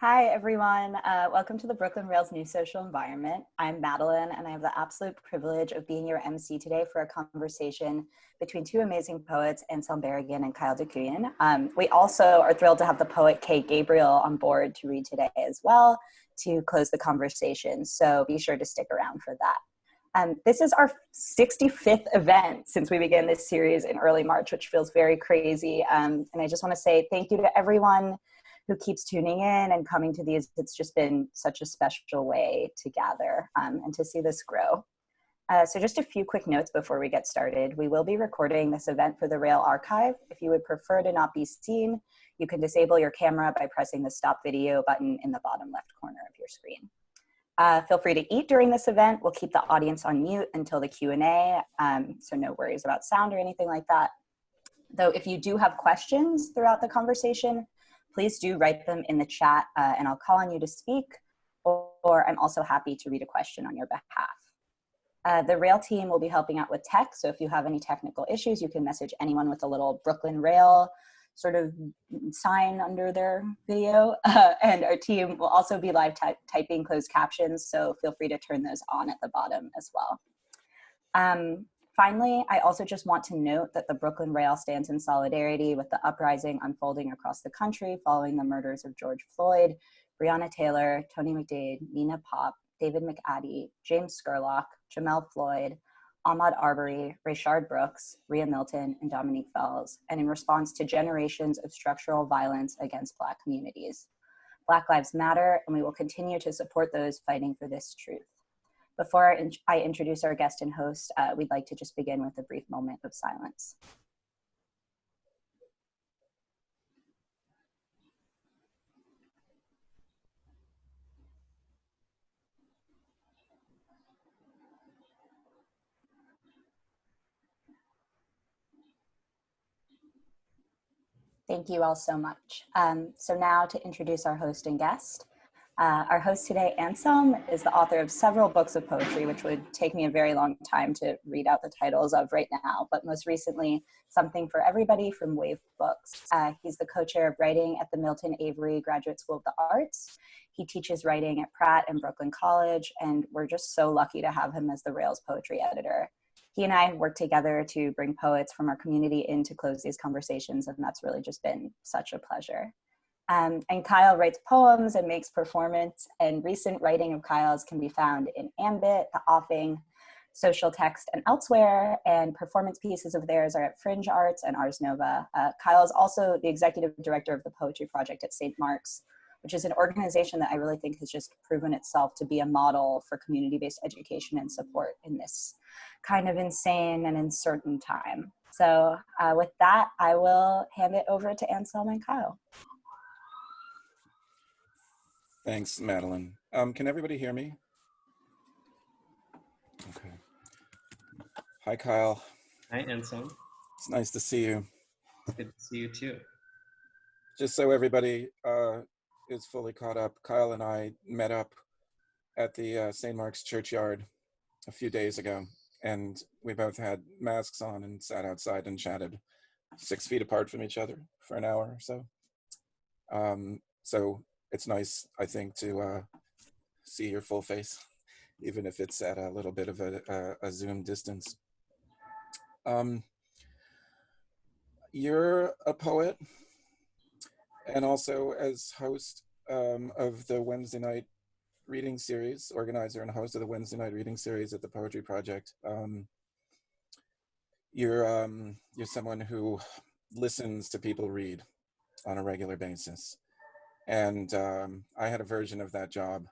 Hi, everyone. Welcome to the Brooklyn Rails New Social Environment. I'm Madeline, and I have the absolute privilege of being your MC today for a conversation between two amazing poets, Anselm Berrigan and Kyle Dacuyan. We also are thrilled to have the poet Kate Gabriel on board to read today as well to close the conversation, so be sure to stick around for that. This is our 65th event since we began this series in early March, which feels very crazy. And I just want to say thank you to everyone who keeps tuning in and coming to these. It's just been such a special way to gather and to see this grow. So just a few quick notes before we get started. We will be recording this event for the Rail Archive. If you would prefer to not be seen, you can disable your camera by pressing the stop video button in the bottom left corner of your screen. Feel free to eat during this event. We'll keep the audience on mute until the Q&A, so no worries about sound or anything like that. Though if you do have questions throughout the conversation, please do write them in the chat and I'll call on you to speak, or I'm also happy to read a question on your behalf. The Rail team will be helping out with tech, so if you have any technical issues, you can message anyone with a little Brooklyn Rail sort of sign under their video. And our team will also be live typing closed captions, so feel free to turn those on at the bottom as well. Finally, I also just want to note that the Brooklyn Rail stands in solidarity with the uprising unfolding across the country following the murders of George Floyd, Breonna Taylor, Tony McDade, Nina Pop, David McAdie, James Scurlock, Jamel Floyd, Ahmaud Arbery, Rayshard Brooks, Rhea Milton, and Dominique Fells, and in response to generations of structural violence against Black communities. Black Lives Matter, and we will continue to support those fighting for this truth. Before I introduce our guest and host, we'd like to just begin with a brief moment of silence. Thank you all so much. So now to introduce our host and guest. Our host today, Anselm, is the author of several books of poetry, which would take me a very long time to read out the titles of right now, but most recently, Something for Everybody from Wave Books. He's the co-chair of writing at the Milton Avery Graduate School of the Arts. He teaches writing at Pratt and Brooklyn College, and we're just so lucky to have him as the Rails poetry editor. He and I have worked together to bring poets from our community in to close these conversations, and that's really just been such a pleasure. And Kyle writes poems and makes performance, and recent writing of Kyle's can be found in Ambit, The Offing, Social Text, and elsewhere, and performance pieces of theirs are at FringeArts and Ars Nova. Kyle is also the executive director of the Poetry Project at St. Mark's, which is an organization that I really think has just proven itself to be a model for community-based education and support in this kind of insane and uncertain time. So with that, I will hand it over to Anselm and Kyle. Thanks, Madeline. Can everybody hear me? Okay. Hi, Kyle. Hi, Anselm. It's nice to see you. It's good to see you too. Just so everybody is fully caught up, Kyle and I met up at the St. Mark's churchyard a few days ago, and we both had masks on and sat outside and chatted 6 feet apart from each other for an hour or so. So it's nice, I think, to see your full face, even if it's at a little bit of a Zoom distance. You're a poet, and also as host of the Wednesday night reading series, organizer and host of the Wednesday night reading series at the Poetry Project. You're someone who listens to people read on a regular basis. And I had a version of that job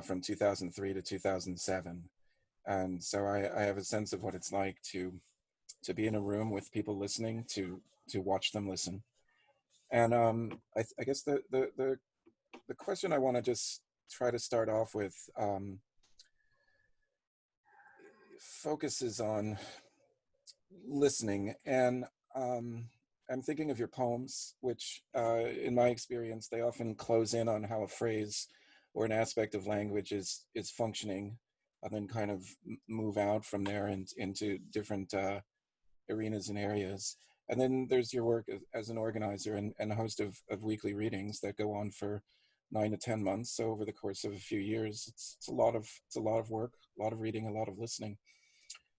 from 2003 to 2007. And so I have a sense of what it's like to be in a room with people listening, to watch them listen. And I guess the question I want to just try to start off with focuses on listening. And I'm thinking of your poems, which in my experience, they often close in on how a phrase or an aspect of language is functioning, and then kind of move out from there into different arenas and areas. And then there's your work as an organizer and host of weekly readings that go on for 9 to 10 months. So over the course of a few years, it's a lot of work, a lot of reading, a lot of listening,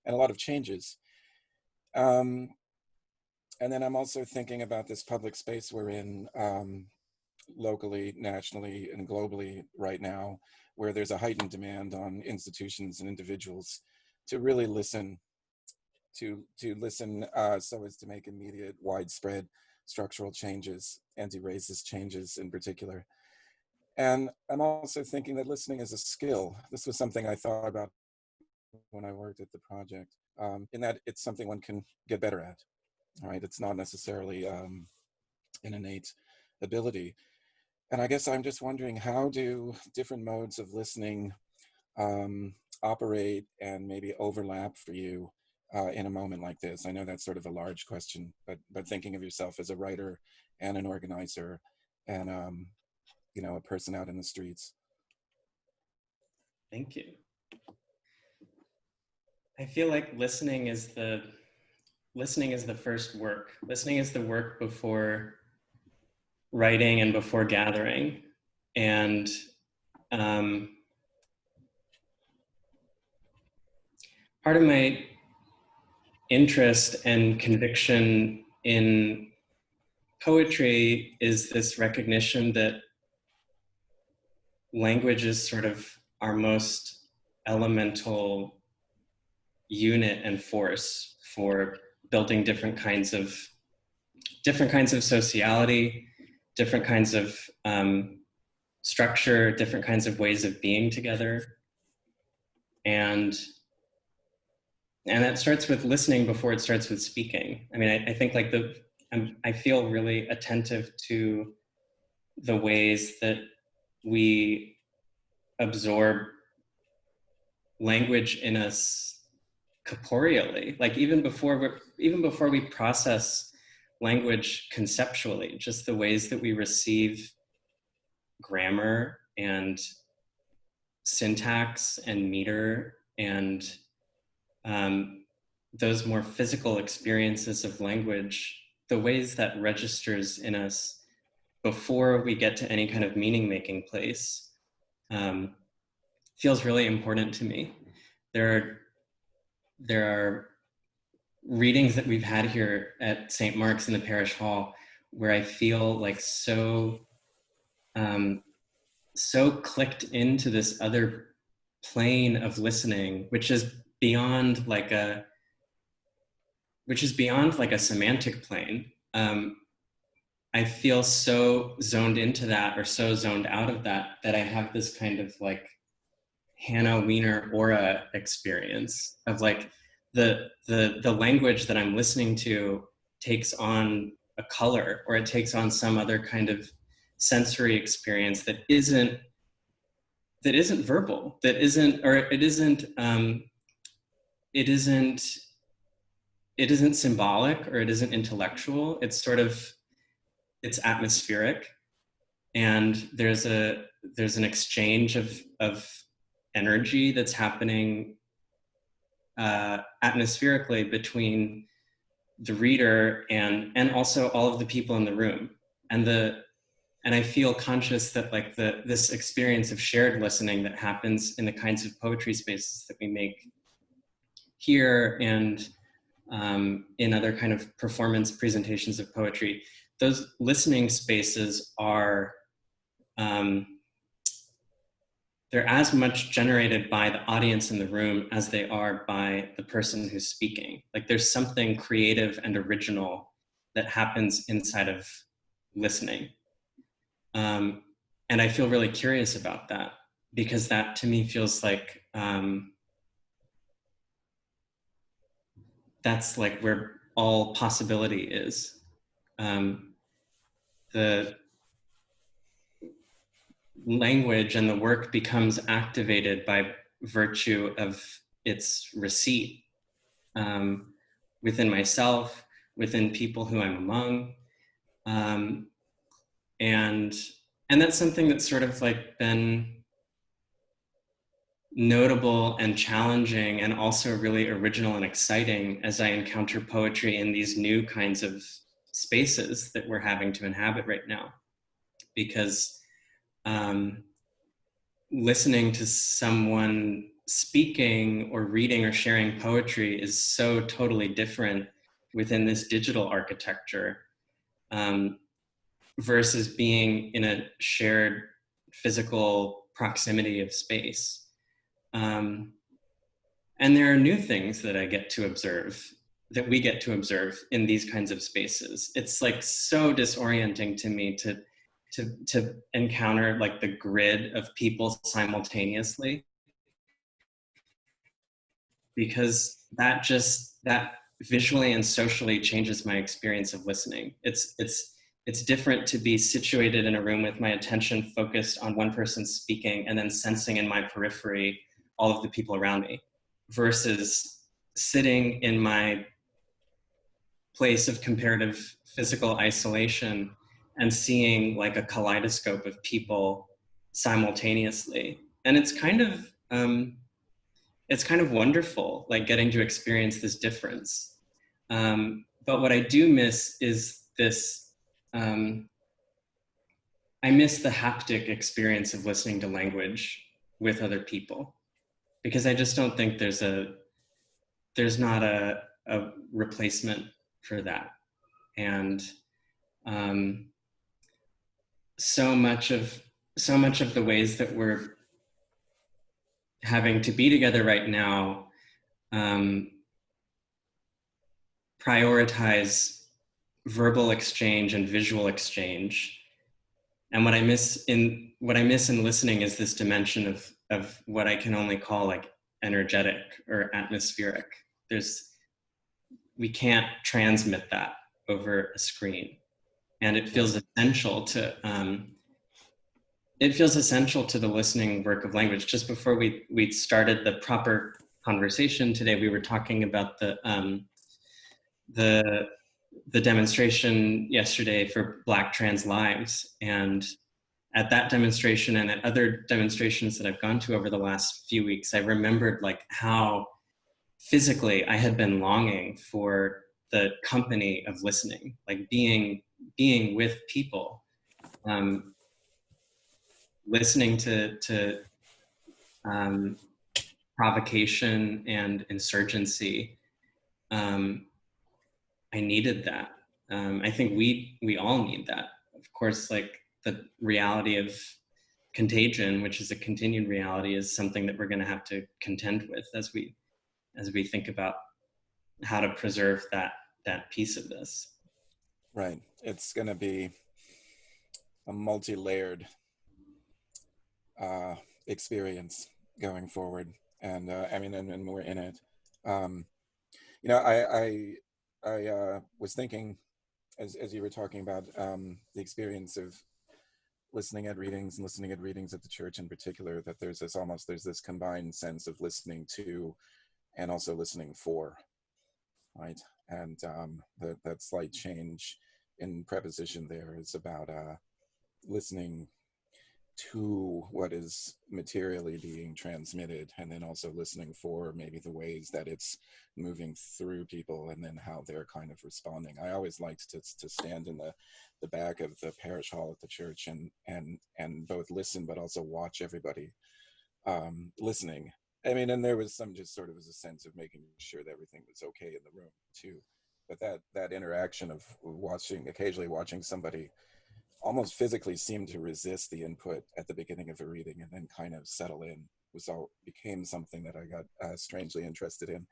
and a lot of changes. And then I'm also thinking about this public space we're in, locally, nationally, and globally right now, where there's a heightened demand on institutions and individuals to really listen, to listen so as to make immediate, widespread structural changes, anti-racist changes in particular. And I'm also thinking that listening is a skill. This was something I thought about when I worked at the project, in that it's something one can get better at, right? It's not necessarily an innate ability. And I guess I'm just wondering, how do different modes of listening operate and maybe overlap for you in a moment like this? I know that's sort of a large question, but thinking of yourself as a writer and an organizer and a person out in the streets. Thank you. I feel like listening is the first work. Listening is the work before writing and before gathering. And part of my interest and conviction in poetry is this recognition that language is sort of our most elemental unit and force for building different kinds of sociality, different kinds of structure, different kinds of ways of being together. And that starts with listening before it starts with speaking. I mean, I think like I feel really attentive to the ways that we absorb language in us corporeally, like even before we process language conceptually, just the ways that we receive grammar and syntax and meter and those more physical experiences of language, the ways that registers in us before we get to any kind of meaning-making place, feels really important to me. There are readings that we've had here at St. Mark's in the Parish Hall where I feel like so clicked into this other plane of listening, which is beyond like a semantic plane. I feel so zoned into that, or so zoned out of that I have this kind of like Hannah Wiener aura experience of like the language that I'm listening to takes on a color, or it takes on some other kind of sensory experience that isn't verbal, it isn't symbolic, or it isn't intellectual. It's atmospheric, and there's an exchange of energy that's happening atmospherically between the reader and also all of the people in the room. And I feel conscious that like this experience of shared listening that happens in the kinds of poetry spaces that we make here and in other kind of performance presentations of poetry, those listening spaces are, they're as much generated by the audience in the room as they are by the person who's speaking. Like there's something creative and original that happens inside of listening. And I feel really curious about that, because that to me feels like, that's like where all possibility is. The language and the work becomes activated by virtue of its receipt within myself, within people who I'm among. And that's something that's sort of like been notable and challenging, and also really original and exciting as I encounter poetry in these new kinds of spaces that we're having to inhabit right now. Because listening to someone speaking or reading or sharing poetry is so totally different within this digital architecture, versus being in a shared physical proximity of space. And there are new things that I get to observe, that we get to observe in these kinds of spaces. It's like so disorienting to me to encounter like the grid of people simultaneously, because that visually and socially changes my experience of listening. It's different to be situated in a room with my attention focused on one person speaking and then sensing in my periphery all of the people around me, versus sitting in my place of comparative physical isolation and seeing like a kaleidoscope of people simultaneously. And it's kind of wonderful, like getting to experience this difference. But what I do miss is this, I miss the haptic experience of listening to language with other people, because I just don't think there's not a replacement for that. And so much of the ways that we're having to be together right now prioritize verbal exchange and visual exchange. And what I miss in listening is this dimension of what I can only call like energetic or atmospheric. We can't transmit that over a screen. And it feels essential to the listening work of language. Just before we started the proper conversation today, we were talking about the demonstration yesterday for Black trans lives. And at that demonstration and at other demonstrations that I've gone to over the last few weeks, I remembered like how physically I had been longing for the company of listening, like being with people, listening to provocation and insurgency. I needed that. I think we all need that. Of course, like the reality of contagion, which is a continued reality, is something that we're going to have to contend with as we think about how to preserve that piece of this. Right. It's going to be a multi-layered experience going forward, and I mean, and we're in it. You know, I was thinking as you were talking about the experience of listening at readings at the church in particular, that there's this combined sense of listening to and also listening for, right? And that slight change in preposition there is about listening to what is materially being transmitted, and then also listening for maybe the ways that it's moving through people and then how they're kind of responding. I always liked to stand in the back of the parish hall at the church and both listen but also watch everybody listening. I mean, and there was some just sort of as a sense of making sure that everything was okay in the room too. But that interaction of occasionally watching somebody almost physically seem to resist the input at the beginning of a reading and then kind of settle in became something that I got strangely interested in,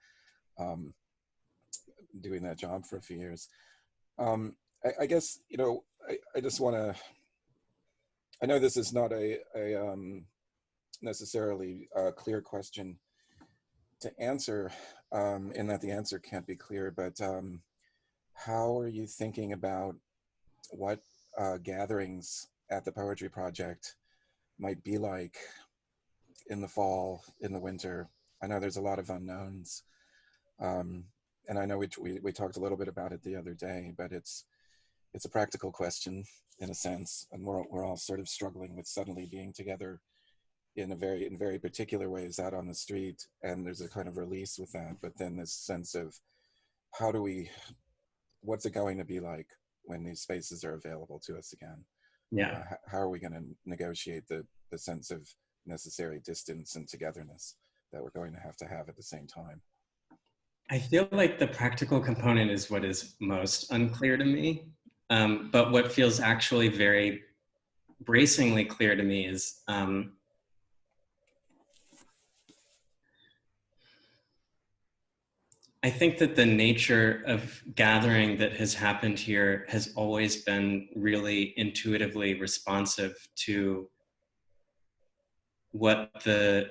doing that job for a few years. I guess, you know, I just want to, I know this is not a necessarily a clear question to answer, in that the answer can't be clear, but how are you thinking about what gatherings at the Poetry Project might be like in the fall, in the winter? I know there's a lot of unknowns, and I know we talked a little bit about it the other day, but it's a practical question in a sense, and we're all sort of struggling with suddenly being together in very particular ways out on the street, and there's a kind of release with that, but then this sense of what's it going to be like when these spaces are available to us again? Yeah. How are we going to negotiate the sense of necessary distance and togetherness that we're going to have at the same time? I feel like the practical component is what is most unclear to me. But what feels actually very bracingly clear to me is I think that the nature of gathering that has happened here has always been really intuitively responsive to what the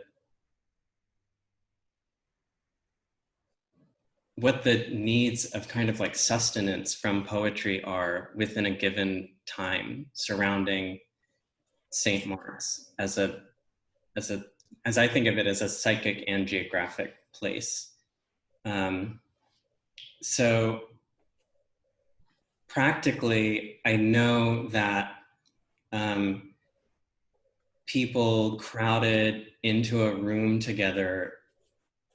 needs of kind of like sustenance from poetry are within a given time surrounding St. Mark's as I think of it, as a psychic and geographic place. So practically, I know that people crowded into a room together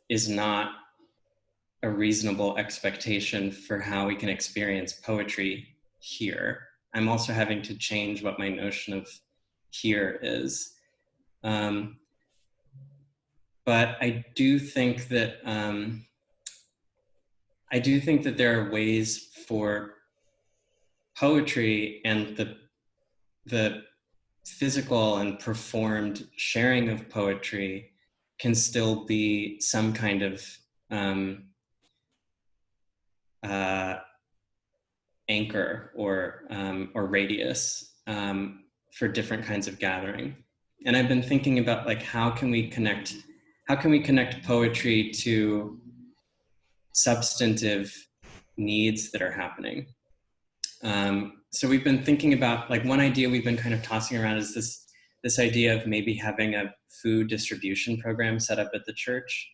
is not a reasonable expectation for how we can experience poetry here. I'm also having to change what my notion of here is. But I do think that there are ways for poetry and the physical and performed sharing of poetry can still be some kind of anchor or radius for different kinds of gathering. And I've been thinking about like how can we connect poetry to substantive needs that are happening. So we've been thinking about, like, one idea we've been kind of tossing around is this idea of maybe having a food distribution program set up at the church.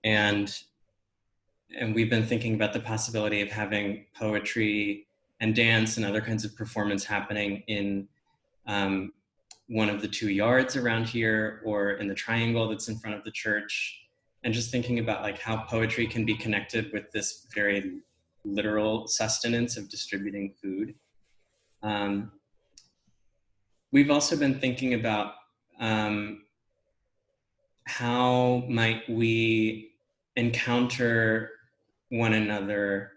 And we've been thinking about the possibility of having poetry and dance and other kinds of performance happening in one of the 2 yards around here, or in the triangle that's in front of the church. And just thinking about like how poetry can be connected with this very literal sustenance of distributing food. We've also been thinking about how might we encounter one another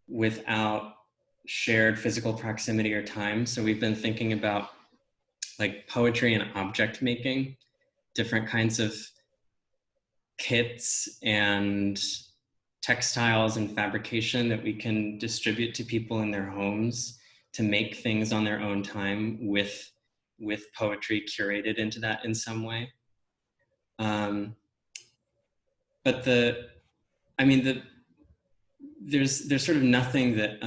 without shared physical proximity or time. So we've been thinking about like poetry and object making, different kinds of kits and textiles and fabrication that we can distribute to people in their homes to make things on their own time with poetry curated into that in some way. But there's sort of nothing that,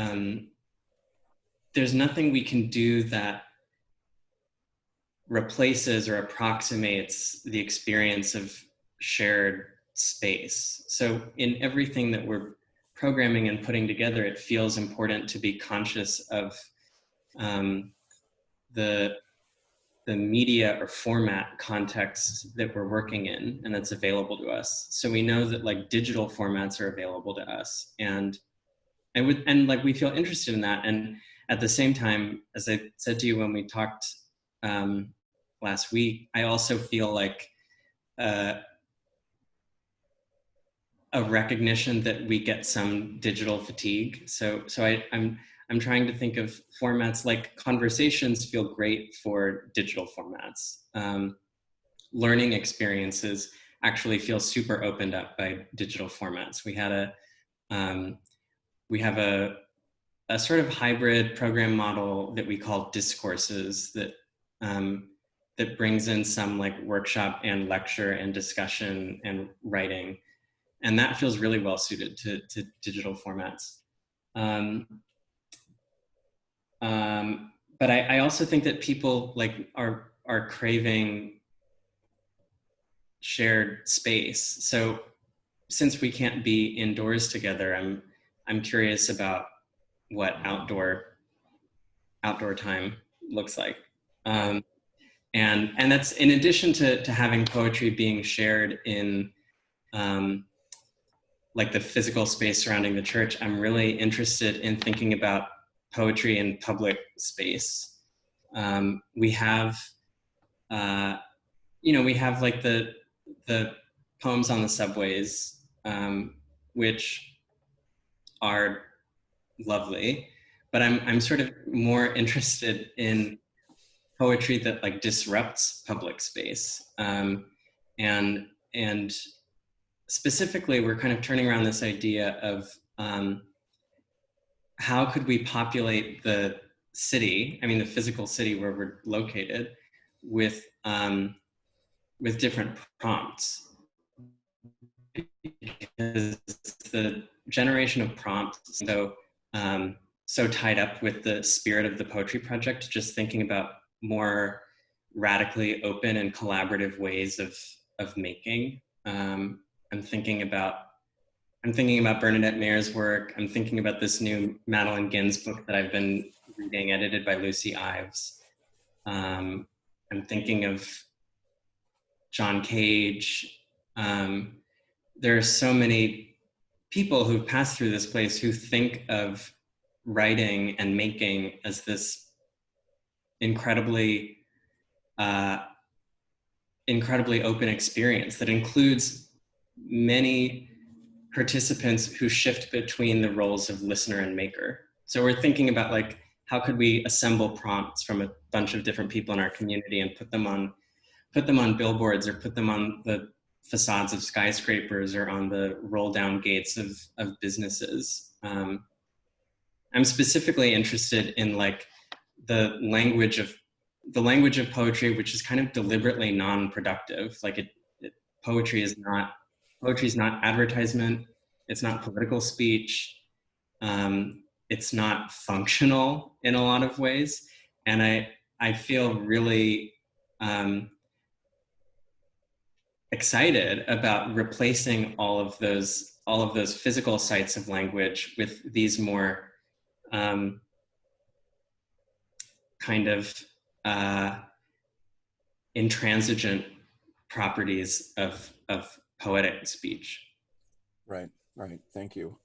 there's nothing we can do that replaces or approximates the experience of shared space. So in everything that we're programming and putting together, it feels important to be conscious of the media or format context that we're working in and that's available to us. So we know that like digital formats are available to us, and like we feel interested in that. And at the same time, as I said to you when we talked last week, I also feel like a recognition that we get some digital fatigue. So I'm trying to think of formats like conversations feel great for digital formats. Learning experiences actually feel super opened up by digital formats. We have a sort of hybrid program model that we call discourses that that brings in some like workshop and lecture and discussion and writing. And that feels really well suited to digital formats. But I also think that people like are craving shared space. So since we can't be indoors together, I'm curious about what outdoor time looks like. And that's in addition to having poetry being shared in like the physical space surrounding the church. I'm really interested in thinking about poetry in public space. We have, we have like the poems on the subways, which are lovely, but I'm sort of more interested in poetry that like disrupts public space. And specifically, we're kind of turning around this idea of how could we populate the city, the physical city where we're located, with different prompts. Because the generation of prompts so tied up with the spirit of the poetry project, just thinking about more radically open and collaborative ways of making. I'm thinking about Bernadette Mayer's work. I'm thinking about this new Madeline Ginn's book that I've been reading, edited by Lucy Ives. I'm thinking of John Cage. There are so many people who've passed through this place who think of writing and making as this incredibly open experience that includes many participants who shift between the roles of listener and maker. So we're thinking about like, how could we assemble prompts from a bunch of different people in our community and put them on billboards, or put them on the facades of skyscrapers, or on the roll down gates of businesses. I'm specifically interested in like the language of poetry, which is kind of deliberately non-productive. Like poetry is not advertisement. It's not political speech. It's not functional in a lot of ways. And I feel really excited about replacing all of those physical sites of language with these more kind of intransigent properties of poetic speech. Right. Thank you.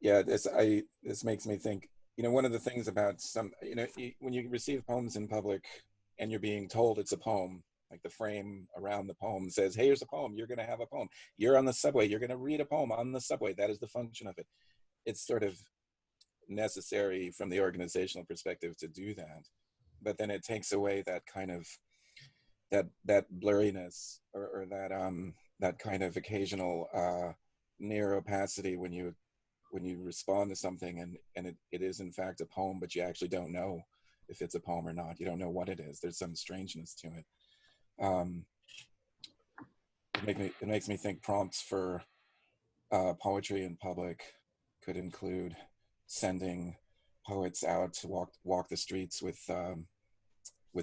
Yeah, this makes me think, one of the things about when you receive poems in public and you're being told it's a poem, like the frame around the poem says, hey, here's a poem, you're going to have a poem. You're on the subway, you're going to read a poem on the subway. That is the function of it. It's sort of necessary from the organizational perspective to do that. But then it takes away that kind of, that blurriness, or that kind of occasional near opacity when you respond to something and it is in fact a poem, but you actually don't know if it's a poem or not. You don't know what it is. There's some strangeness to it. It makes me think prompts for poetry in public could include sending poets out to walk the streets with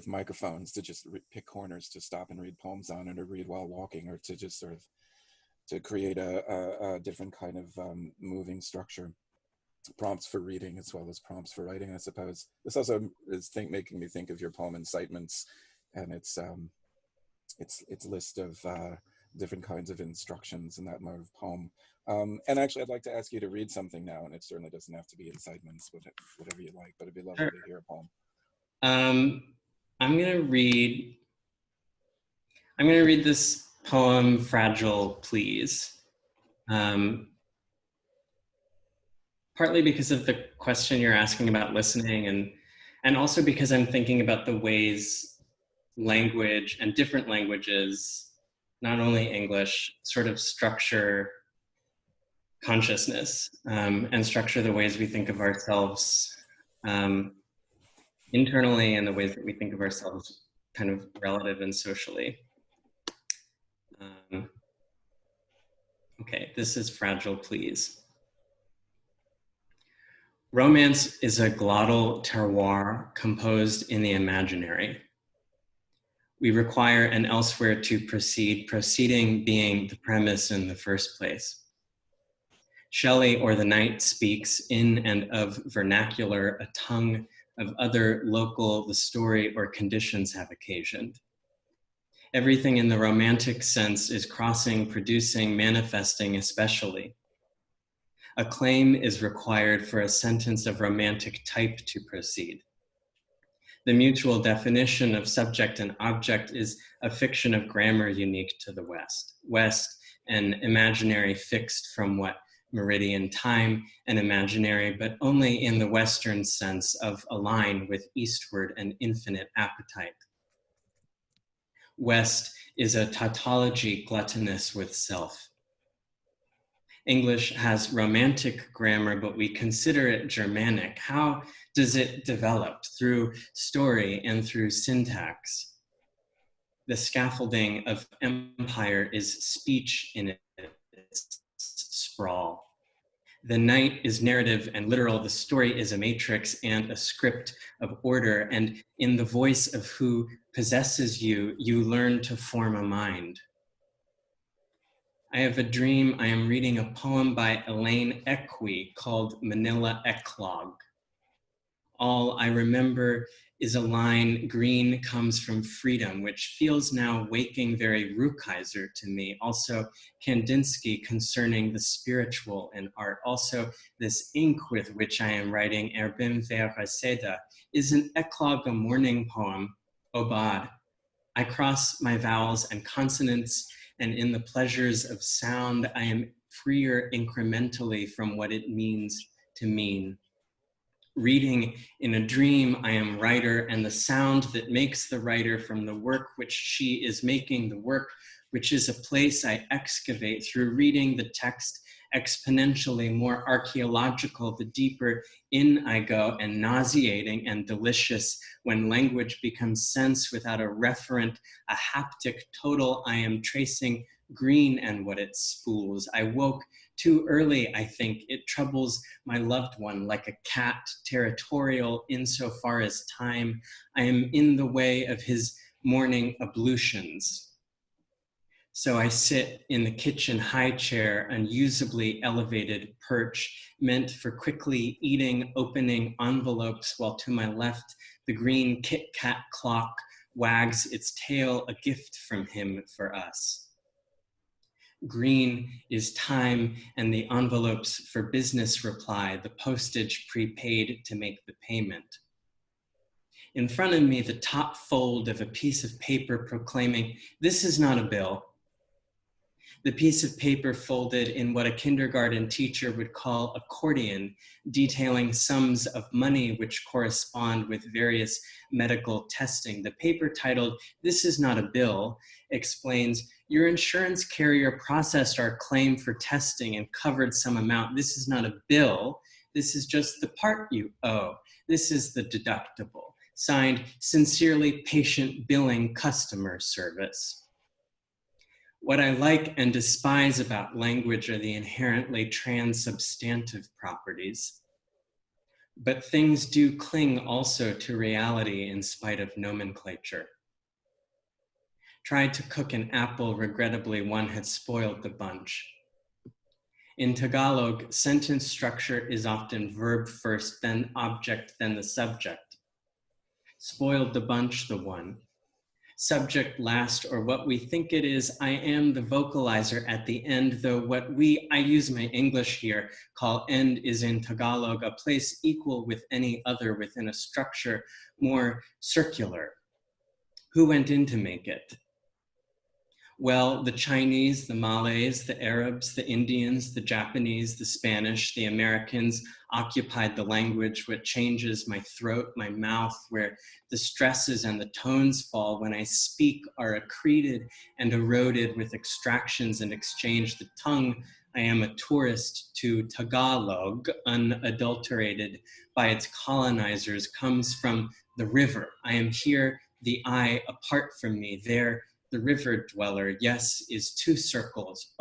microphones to just pick corners to stop and read poems on, or to read while walking, or to just sort of to create a different kind of moving structure. Prompts for reading as well as prompts for writing, I suppose. This also is making me think of your poem Incitements, and its list of different kinds of instructions in that mode of poem. And actually, I'd like to ask you to read something now, and it certainly doesn't have to be incitements, whatever you like, but it'd be lovely Sure. to hear a poem. I'm gonna read this poem, Fragile Please. Partly because of the question you're asking about listening, and also because I'm thinking about the ways language and different languages, not only English, sort of structure consciousness, and structure the ways we think of ourselves internally, and the ways that we think of ourselves kind of relative and socially. Okay, this is Fragile Please. Romance is a glottal terroir composed in the imaginary. We require an elsewhere to proceed, proceeding being the premise in the first place. Shelley or the night speaks in and of vernacular, a tongue of other local the story or conditions have occasioned. Everything in the romantic sense is crossing, producing, manifesting especially. A claim is required for a sentence of romantic type to proceed. The mutual definition of subject and object is a fiction of grammar unique to the West. West, an imaginary fixed from what meridian time, and imaginary, but only in the Western sense of a line with eastward and infinite appetite. West is a tautology gluttonous with self. English has romantic grammar, but we consider it Germanic. How does it develop? Through story and through syntax. The scaffolding of empire is speech in its sprawl. The night is narrative and literal. The story is a matrix and a script of order. And in the voice of who possesses you, you learn to form a mind. I have a dream. I am reading a poem by Elaine Equi called Manila Eclogue. All I remember is a line, green comes from freedom, which feels now waking very Rukeyser to me. Also Kandinsky concerning the spiritual in art. Also this ink with which I am writing, Erbim Vera Seda, is an eclogue, a morning poem, Obad. I cross my vowels and consonants, and in the pleasures of sound, I am freer incrementally from what it means to mean. Reading in a dream, I am writer, and the sound that makes the writer from the work which she is making, the work which is a place I excavate through reading the text exponentially more archaeological, the deeper in I go, and nauseating and delicious when language becomes sense without a referent, a haptic total. I am tracing green and what it spools. I woke too early, I think. It troubles my loved one like a cat, territorial insofar as time. I am in the way of his morning ablutions. So I sit in the kitchen high chair, unusably elevated perch, meant for quickly eating, opening envelopes, while to my left, the green Kit Kat clock wags its tail, a gift from him for us. Green is time and the envelopes for business reply, the postage prepaid to make the payment. In front of me, the top fold of a piece of paper proclaiming, this is not a bill. The piece of paper folded in what a kindergarten teacher would call accordion, detailing sums of money which correspond with various medical testing. The paper titled, This is not a bill, explains, your insurance carrier processed our claim for testing and covered some amount. This is not a bill. This is just the part you owe. This is the deductible. Signed, Sincerely Patient Billing Customer Service. What I like and despise about language are the inherently transubstantive properties. But things do cling also to reality in spite of nomenclature. Tried to cook an apple, regrettably one had spoiled the bunch. In Tagalog, sentence structure is often verb first, then object, then the subject. Spoiled the bunch, the one. Subject last, or what we think it is, I am the vocalizer at the end, though what I use my English here, call end is in Tagalog, a place equal with any other within a structure more circular. Who went in to make it? Well, the Chinese, the Malays, the Arabs, the Indians, the Japanese, the Spanish, the Americans occupied the language, which changes my throat, my mouth, where the stresses and the tones fall when I speak are accreted and eroded with extractions and exchange. The tongue, I am a tourist to Tagalog, unadulterated by its colonizers, comes from the river. I am here, the I apart from me, there, the river dweller, yes, is two circles,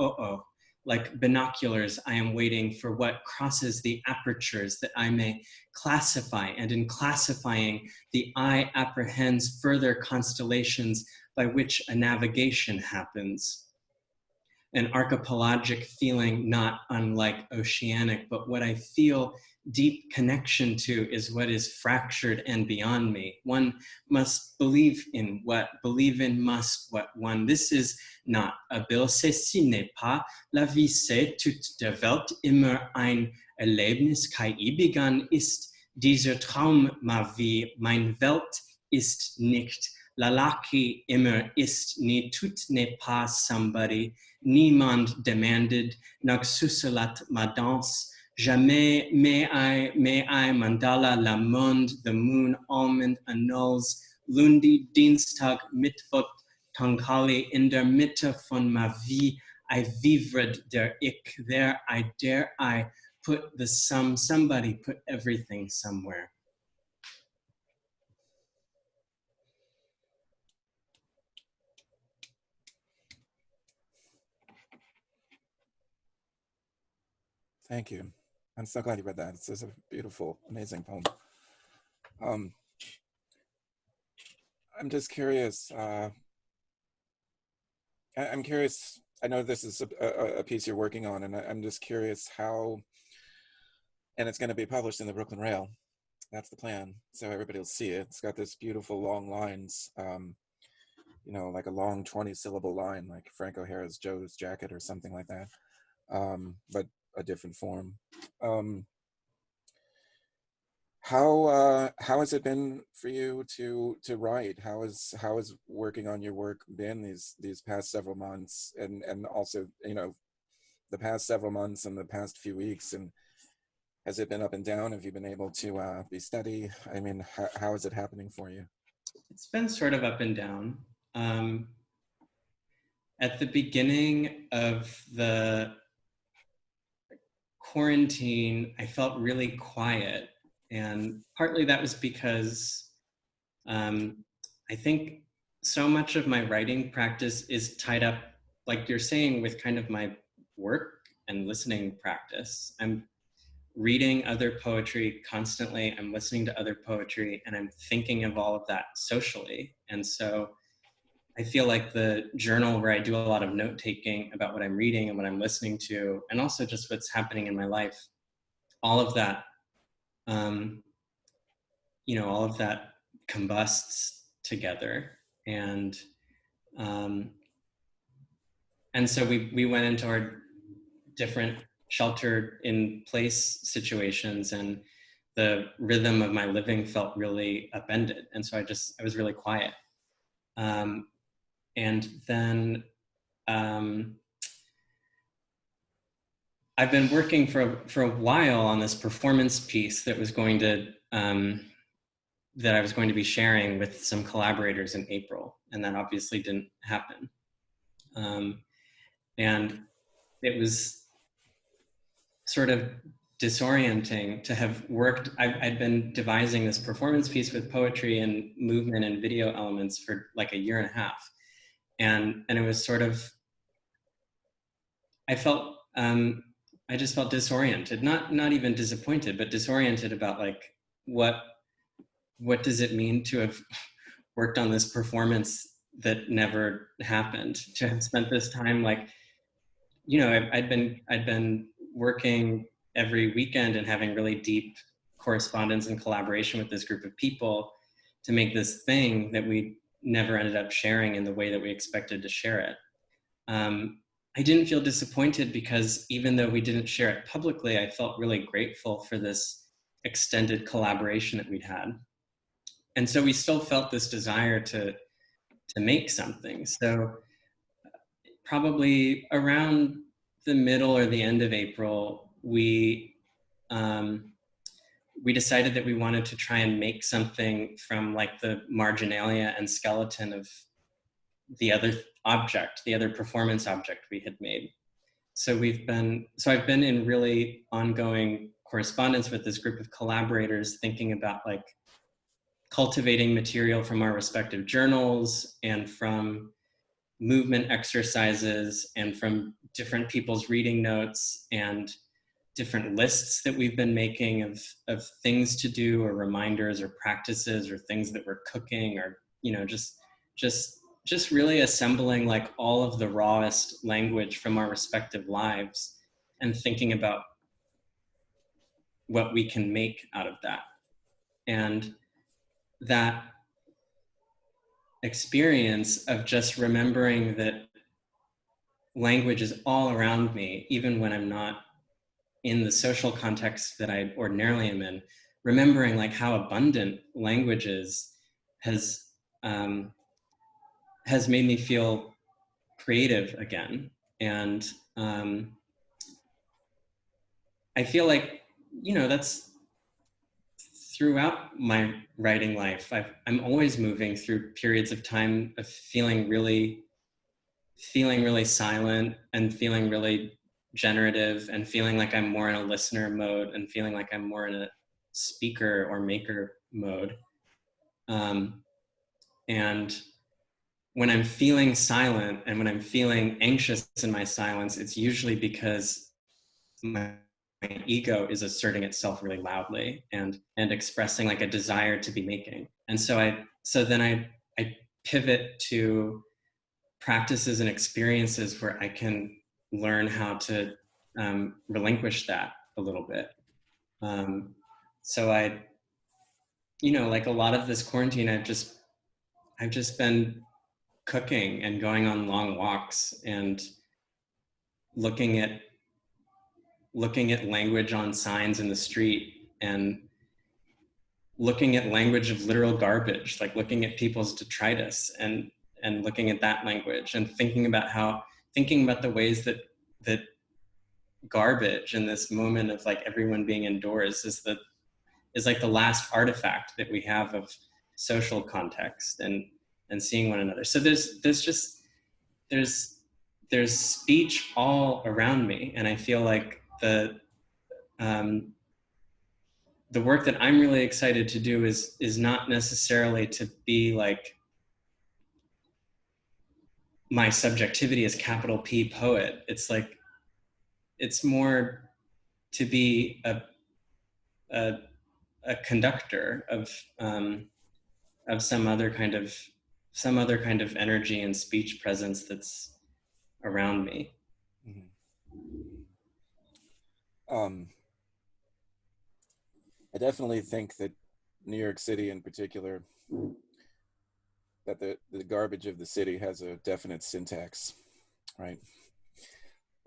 like binoculars, I am waiting for what crosses the apertures that I may classify, and in classifying, the eye apprehends further constellations by which a navigation happens. An archipelagic feeling not unlike oceanic, but what I feel deep connection to is what is fractured and beyond me. One must believe in what, believe in must what one. This is not a bill, ceci n'est pas la vie, c'est toute der Welt immer ein Erlebnis, kai begann ist dieser Traum ma vie, mein Welt ist nicht. Lalaki immer ist, ni tout n'est pas somebody. Niemand demanded, nach susalat ma danse. Jamais may I mandala la monde, the moon, almond, annuls, lundi, Dienstag, Mittwoch, Tangkali, in der Mitte von ma vie, I vivred der ich, there I dare I put the sum, somebody put everything somewhere. Thank you. I'm so glad you read that. It's a beautiful, amazing poem. I'm just curious. I'm curious. I know this is a piece you're working on, and I'm just curious how. And it's going to be published in the Brooklyn Rail. That's the plan. So everybody will see it. It's got this beautiful long lines. You know, like a long 20-syllable line, like Frank O'Hara's Joe's Jacket or something like that, but a different form. How has it been for you to write? How is working on your work been these past several months, and also, you know, the past several months and the past few weeks, and has it been up and down? Have you been able to be steady? I mean, how is it happening for you? It's been sort of up and down. At the beginning of the quarantine, I felt really quiet. And partly that was because I think so much of my writing practice is tied up, like you're saying, with kind of my work and listening practice. I'm reading other poetry constantly, I'm listening to other poetry, and I'm thinking of all of that socially. And so I feel like the journal, where I do a lot of note taking about what I'm reading and what I'm listening to, and also just what's happening in my life, all of that, you know, all of that combusts together. And so we went into our different shelter in place situations, and the rhythm of my living felt really upended. And so I was really quiet. And then I've been working for a while on this performance piece that was going to, that I was going to be sharing with some collaborators in April, and that obviously didn't happen. And it was sort of disorienting to have worked. I'd been devising this performance piece with poetry and movement and video elements for like a year and a half. And it was sort of, I just felt disoriented, not even disappointed, but disoriented about like, what does it mean to have worked on this performance that never happened, to have spent this time, like, you know, I'd been working every weekend and having really deep correspondence and collaboration with this group of people to make this thing that we never ended up sharing in the way that we expected to share it. I didn't feel disappointed because even though we didn't share it publicly, I felt really grateful for this extended collaboration that we'd had. And so we still felt this desire to make something. So probably around the middle or the end of April, we decided that we wanted to try and make something from like the marginalia and skeleton of the other object, the other performance object we had made. So I've been in really ongoing correspondence with this group of collaborators, thinking about like cultivating material from our respective journals and from movement exercises and from different people's reading notes and different lists that we've been making of things to do or reminders or practices or things that we're cooking, or, you know, just really assembling like all of the rawest language from our respective lives and thinking about what we can make out of that. And that experience of just remembering that language is all around me, even when I'm not in the social context that I ordinarily am in, remembering like how abundant language is, has made me feel creative again. And I feel like, that's throughout my writing life. I'm always moving through periods of time of feeling really silent and feeling really generative and feeling like I'm more in a listener mode and feeling like I'm more in a speaker or maker mode. And when I'm feeling silent and when I'm feeling anxious in my silence, it's usually because my ego is asserting itself really loudly and expressing like a desire to be making. And so then I pivot to practices and experiences where I can learn how to relinquish that a little bit. So like a lot of this quarantine, I've just been cooking and going on long walks and looking at language on signs in the street and looking at language of literal garbage, like looking at people's detritus and looking at that language and thinking about the ways that garbage in this moment of like everyone being indoors is like the last artifact that we have of social context and seeing one another. So there's speech all around me, and I feel like the work that I'm really excited to do is not necessarily to be like my subjectivity as capital P poet. It's like, it's more to be a conductor of some other kind of energy and speech presence that's around me. I definitely think that New York City in particular, that the garbage of the city has a definite syntax, right?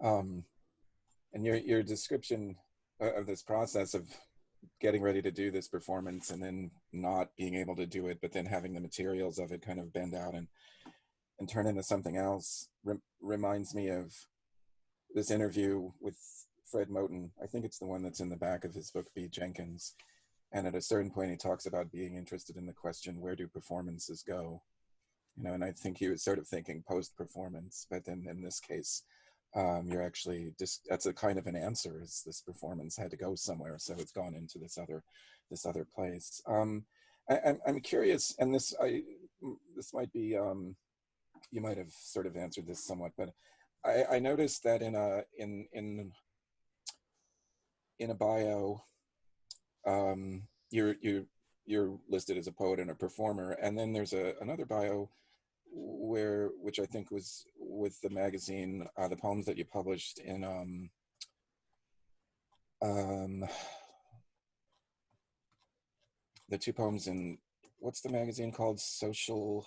And your description of this process of getting ready to do this performance and then not being able to do it, but then having the materials of it kind of bend out and turn into something else reminds me of this interview with Fred Moten. I think it's the one that's in the back of his book, B. Jenkins. And at a certain point, he talks about being interested in the question, where do performances go? And I think he was sort of thinking post-performance, but then in this case, you're actually just, that's a kind of an answer, is this performance had to go somewhere, so it's gone into this other place. I'm curious, and this might be, you might have sort of answered this somewhat, but I noticed that in a bio, you're listed as a poet and a performer, and then there's another bio which I think was with the magazine, the poems that you published in the two poems in, what's the magazine called? Social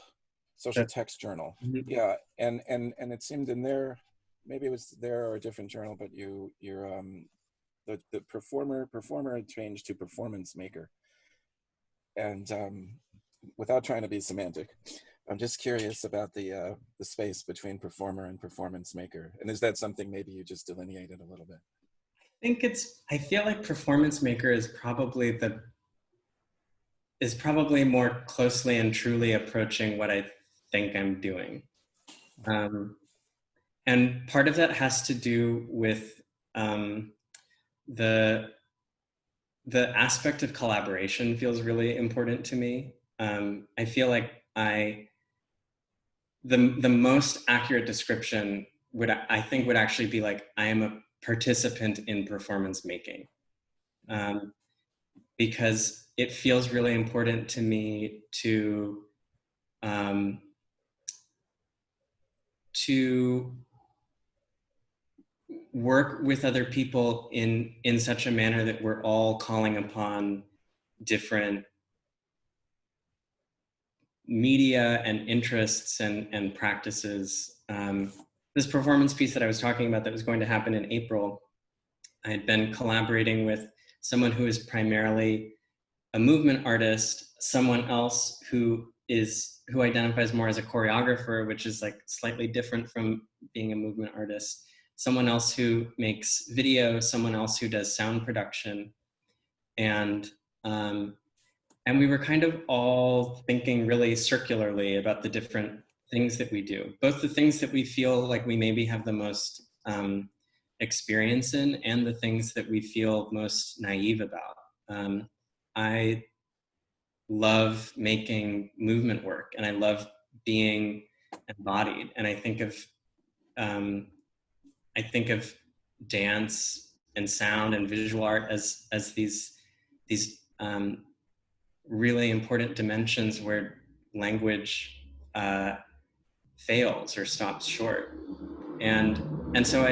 Text Journal. Mm-hmm. Yeah, and it seemed in there, maybe it was there or a different journal, but you're the performer had changed to performance maker. And without trying to be semantic, I'm just curious about the space between performer and performance maker. And is that something maybe you just delineated a little bit? I feel like performance maker is probably more closely and truly approaching what I think I'm doing. And part of that has to do with the aspect of collaboration feels really important to me. I feel like the most accurate description would actually be like, I am a participant in performance making, because it feels really important to me to work with other people in such a manner that we're all calling upon different media and interests and practices. This performance piece that I was talking about that was going to happen in April, I had been collaborating with someone who is primarily a movement artist, someone else who who identifies more as a choreographer, which is like slightly different from being a movement artist, someone else who makes video, someone else who does sound production. And we were kind of all thinking really circularly about the different things that we do, both the things that we feel like we maybe have the most experience in and the things that we feel most naive about. I love making movement work, and I love being embodied. And I think of dance and sound and visual art as these really important dimensions where language fails or stops short. And so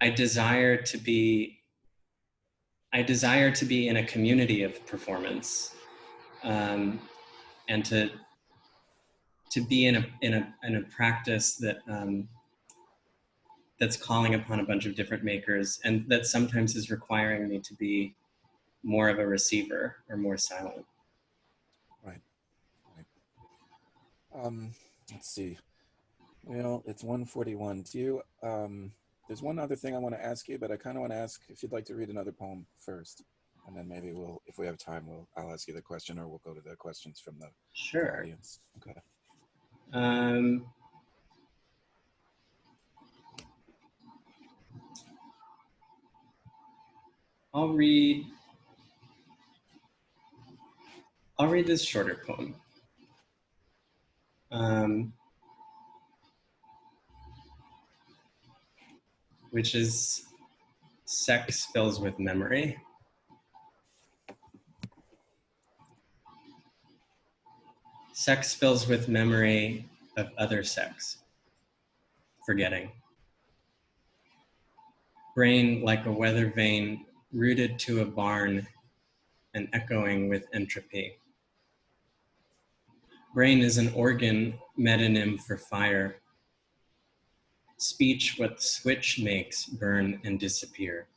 I desire to be in a community of performance, and to be in a practice that that's calling upon a bunch of different makers, and that sometimes is requiring me to be more of a receiver or more silent. Right. Let's see. Well, it's 1:41. Do you, there's one other thing I want to ask you, but I kind of want to ask if you'd like to read another poem first, and then maybe if we have time, I'll ask you the question, or we'll go to the questions from the audience. Okay. I'll read this shorter poem. Which is Sex Fills with Memory. Sex fills with memory of other sex, forgetting. Brain like a weather vane rooted to a barn and echoing with entropy. Brain is an organ metonym for fire. Speech what the switch makes burn and disappear.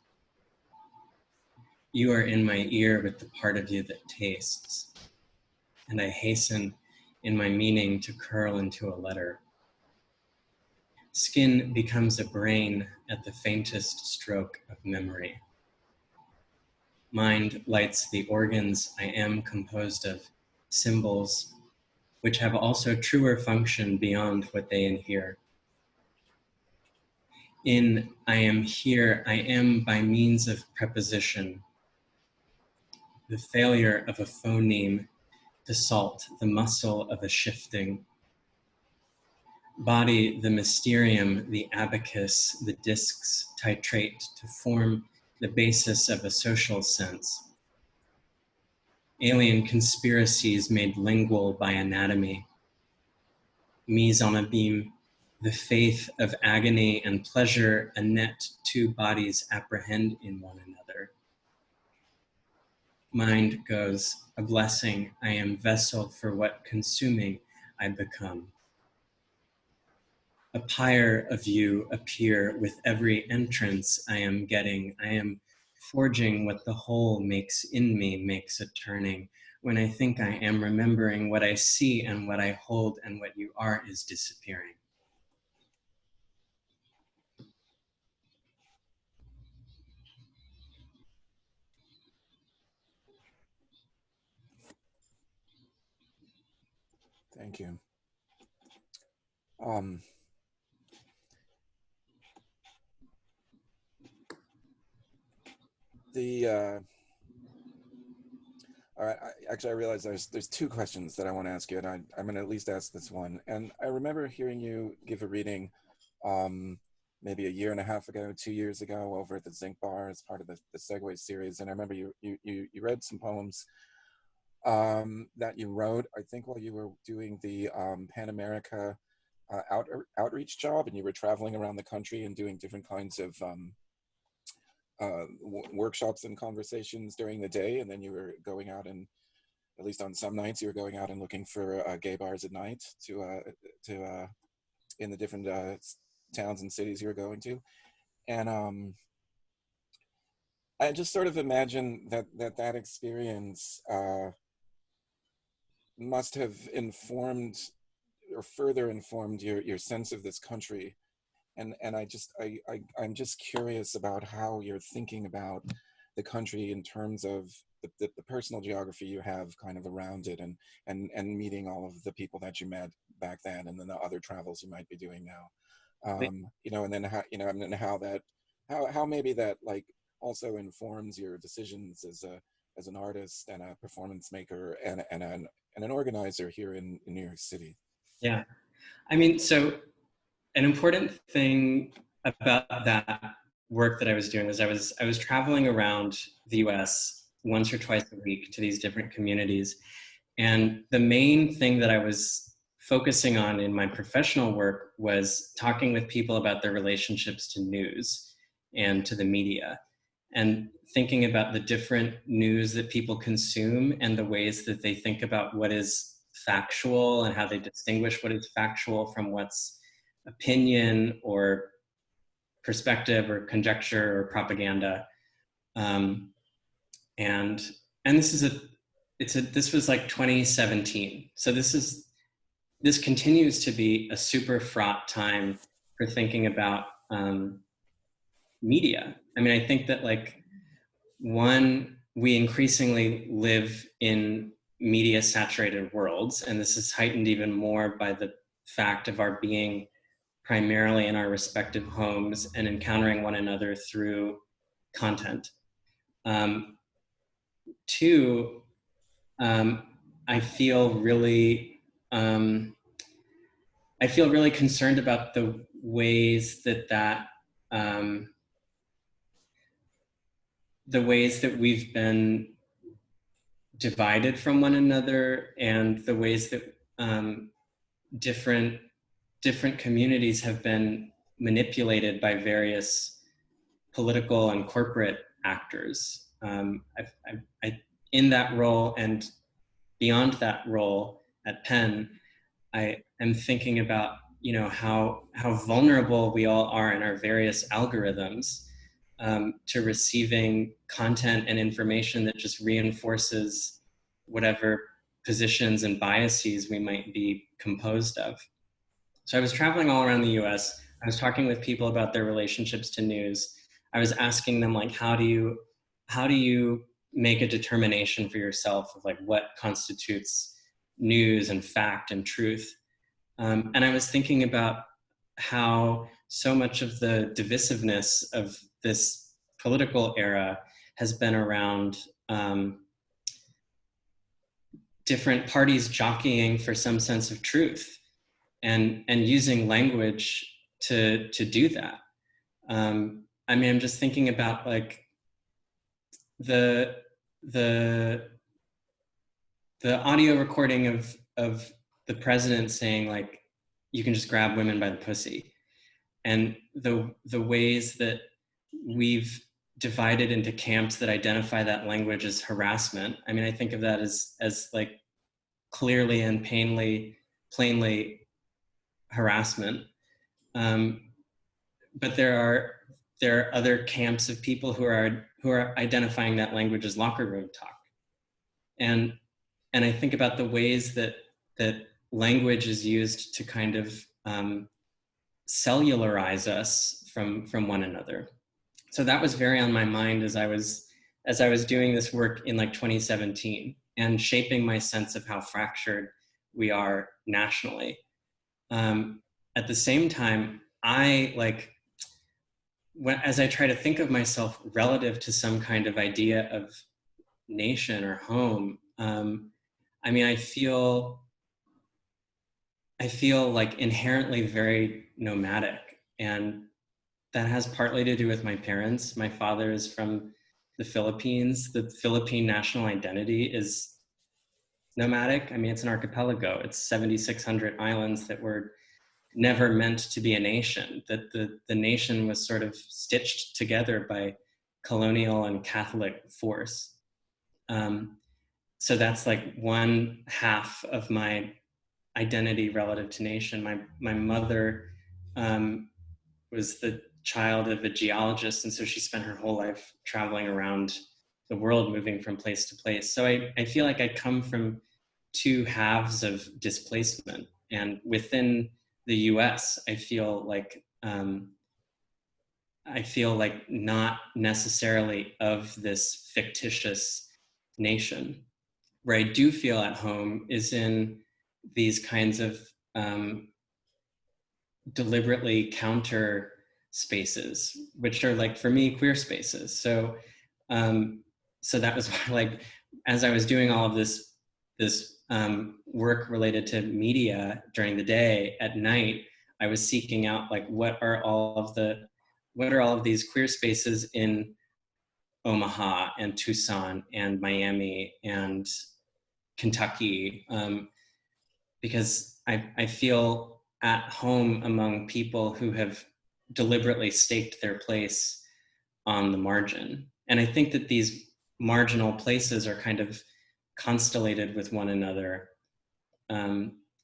You are in my ear with the part of you that tastes, and I hasten in my meaning to curl into a letter. Skin becomes a brain at the faintest stroke of memory. Mind lights the organs I am composed of, symbols, which have also truer function beyond what they inhere. In I am here, I am by means of preposition, the failure of a phoneme to salt the muscle of a shifting. Body, the mysterium, the abacus, the discs titrate to form the basis of a social sense. Alien conspiracies made lingual by anatomy. Mise en abîme, the faith of agony and pleasure, a net two bodies apprehend in one another. Mind goes, a blessing, I am vessel for what consuming I become. A pyre of you appear with every entrance I am getting. I am forging what the whole makes in me, makes a turning. When I think I am remembering, what I see and what I hold and what you are is disappearing. Thank you. All right, actually, I realize there's two questions that I want to ask you, and I'm going to at least ask this one. And I remember hearing you give a reading maybe a year and a half ago, 2 years ago, over at the Zinc Bar as part of the Segway series. And I remember you read some poems that you wrote, I think, while you were doing the Pan America outreach job, and you were traveling around the country and doing different kinds of workshops and conversations during the day, and then you were going out, and at least on some nights you were going out and looking for gay bars at night to in the different towns and cities you were going to. And I just sort of imagine that experience must have informed or further informed your sense of this country. And I'm just curious about how you're thinking about the country in terms of the personal geography you have kind of around it, and meeting all of the people that you met back then, and then the other travels you might be doing now. You know, and then how, you know, and then how maybe that like also informs your decisions as an artist and a performance maker and an organizer here in New York City. Yeah, I mean, so an important thing about that work that I was doing was I was traveling around the US once or twice a week to these different communities. And the main thing that I was focusing on in my professional work was talking with people about their relationships to news and to the media, and thinking about the different news that people consume and the ways that they think about what is factual and how they distinguish what is factual from what's opinion or perspective or conjecture or propaganda. And this is this was like 2017. So this continues to be a super fraught time for thinking about media. I mean, I think that like, one, we increasingly live in media saturated worlds, and this is heightened even more by the fact of our being primarily in our respective homes and encountering one another through content. Two, I feel really concerned about the ways that the ways that we've been divided from one another, and the ways that different communities have been manipulated by various political and corporate actors. In that role and beyond that role at Penn, I am thinking about, you know, how vulnerable we all are in our various algorithms to receiving content and information that just reinforces whatever positions and biases we might be composed of. So I was traveling all around the US. I was talking with people about their relationships to news. I was asking them, like, how do you make a determination for yourself of like what constitutes news and fact and truth? And I was thinking about how so much of the divisiveness of this political era has been around different parties jockeying for some sense of truth and using language to do that. I mean, I'm just thinking about like the audio recording of the president saying like, you can just grab women by the pussy, and the ways that we've divided into camps that identify that language as harassment. I mean, I think of that as like clearly and plainly harassment. But there are other camps of people who are identifying that language as locker room talk. And I think about the ways that language is used to kind of cellularize us from one another. So that was very on my mind as I was doing this work in like 2017 and shaping my sense of how fractured we are nationally. At the same time, as I try to think of myself relative to some kind of idea of nation or home, I mean, I feel like inherently very nomadic, and that has partly to do with my parents. My father is from the Philippines. The Philippine national identity is nomadic. I mean, it's an archipelago. It's 7,600 islands that were never meant to be a nation, that the nation was sort of stitched together by colonial and Catholic force. So that's like one half of my identity relative to nation. My mother was the child of a geologist, and so she spent her whole life traveling around the world, moving from place to place. So I feel like I come from two halves of displacement. And within the US, I feel like not necessarily of this fictitious nation. Where I do feel at home is in these kinds of deliberately counter spaces, which are like, for me, queer spaces. So so that was why, like, as I was doing all of this work related to media during the day, at night I was seeking out, like, what are all of these queer spaces in Omaha and Tucson and Miami and Kentucky, because I feel at home among people who have deliberately staked their place on the margin. And I think that these marginal places are kind of constellated with one another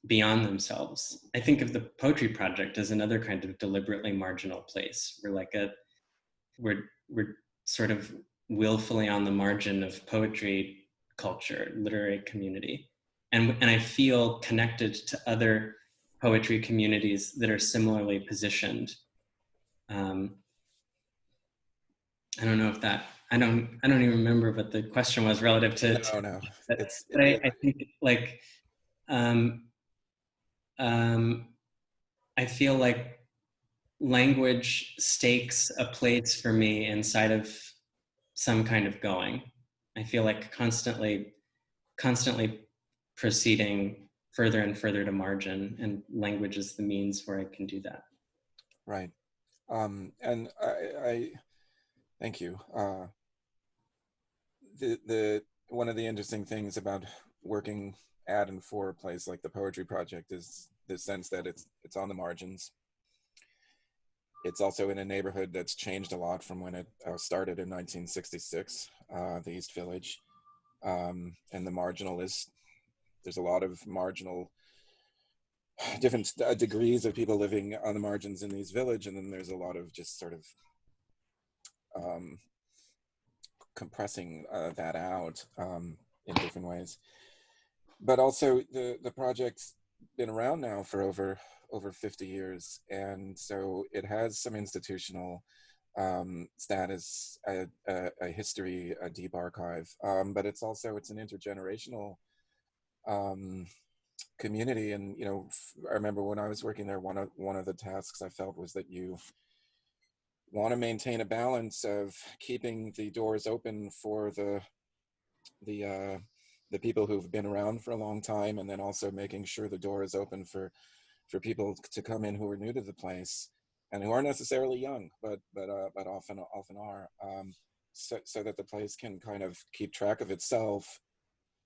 beyond themselves. I think of the Poetry Project as another kind of deliberately marginal place. We're sort of willfully on the margin of poetry culture, literary community. And I feel connected to other poetry communities that are similarly positioned. I don't know if that, I don't even remember what the question was relative to. No. But I think, like, I feel like language stakes a place for me inside of some kind of going. I feel like constantly proceeding further and further to margin, and language is the means where I can do that. Right. And I thank you. The one of the interesting things about working at and for a place like the Poetry Project is the sense that it's on the margins. It's also in a neighborhood that's changed a lot from when it started in 1966, the East Village. And the marginal there's a lot of marginal, different degrees of people living on the margins in the East Village, and then there's a lot of just sort of compressing that out in different ways. But also the project's been around now for over 50 years, and so it has some institutional status, a history, a deep archive, but it's an intergenerational community. And I remember when I was working there, one of the tasks I felt was that you want to maintain a balance of keeping the doors open for the people who've been around for a long time, and then also making sure the door is open for people to come in who are new to the place and who aren't necessarily young, but often are, so that the place can kind of keep track of itself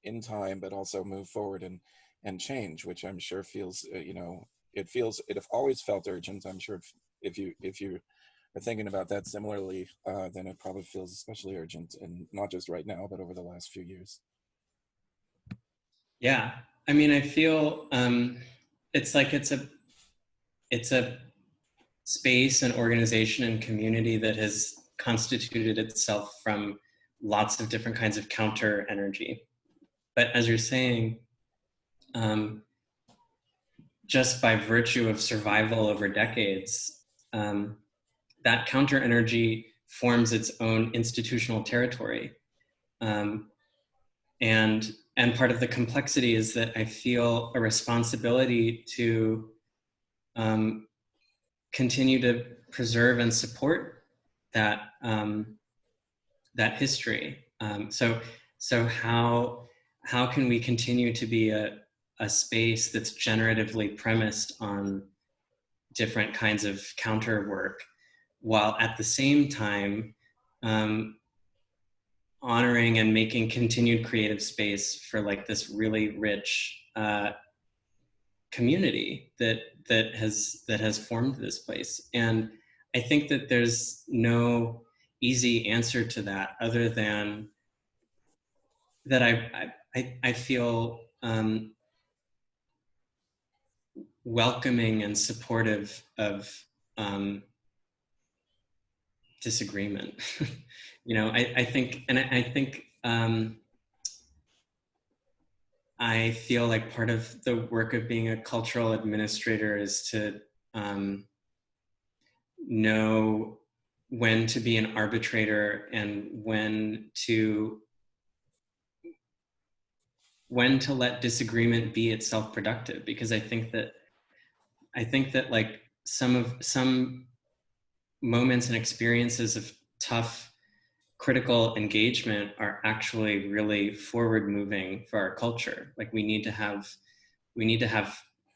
in time, but also move forward and change, which I'm sure feels, it always felt urgent. I'm sure if you are thinking about that similarly, then it probably feels especially urgent, and not just right now, but over the last few years. Yeah, I mean, I feel it's like it's a space and organization and community that has constituted itself from lots of different kinds of counter energy. But as you're saying, just by virtue of survival over decades, that counter energy forms its own institutional territory. And part of the complexity is that I feel a responsibility to continue to preserve and support that that history. So how can we continue to be a space that's generatively premised on different kinds of counter work, while at the same time honoring and making continued creative space for, like, this really rich community that has formed this place. And I think that there's no easy answer to that, other than that I feel welcoming and supportive of disagreement. I think I feel like part of the work of being a cultural administrator is to know when to be an arbitrator and when to let disagreement be itself productive, because I think that like some moments and experiences of tough critical engagement are actually really forward moving for our culture. Like we need to have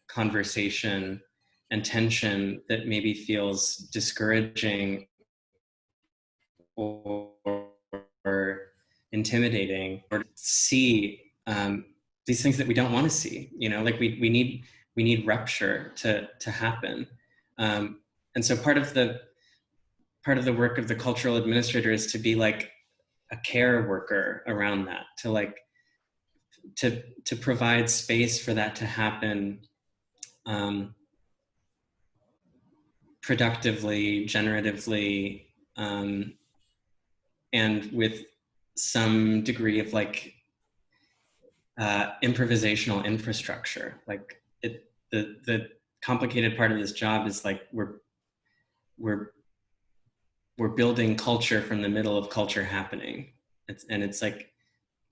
conversation and tension that maybe feels discouraging or intimidating, or see these things that we don't want to see. You know, like we need rupture to happen. And so part of the work of the cultural administrator is to be like a care worker around that, to like to provide space for that to happen productively, generatively, and with some degree of like improvisational infrastructure. Like the complicated part of this job is like we're building culture from the middle of culture happening. It's like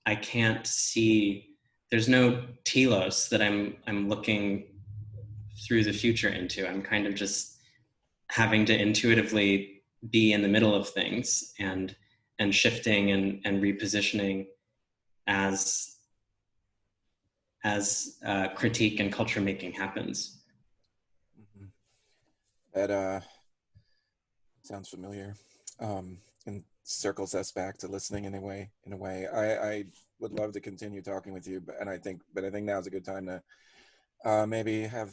I can't see, there's no telos that I'm looking through the future into. I'm kind of just having to intuitively be in the middle of things and shifting and repositioning as critique and culture making happens. Mm-hmm. That sounds familiar, and circles us back to listening in a way. I would love to continue talking with you, but I think now's a good time to maybe have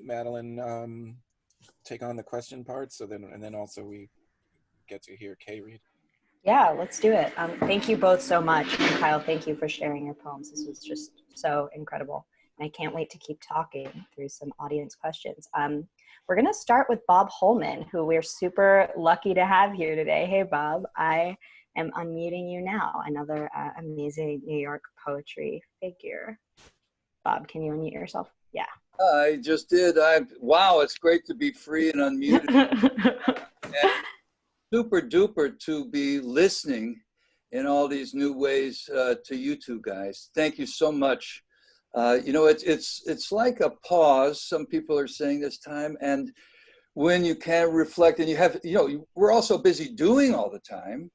Madeline take on the question part, and then also we get to hear Kay read. Yeah, let's do it. Thank you both so much. And Kyle, thank you for sharing your poems. This was just so incredible. And I can't wait to keep talking through some audience questions. We're going to start with Bob Holman, who we're super lucky to have here today. Hey, Bob, I am unmuting you now. Another amazing New York poetry figure. Bob, can you unmute yourself? Yeah. I just did. Wow, it's great to be free and unmuted. And super duper to be listening in all these new ways to you two guys. Thank you so much. You know, it's like a pause. Some people are saying this time, and when you can reflect, and you have, you know, we're also busy doing all the time.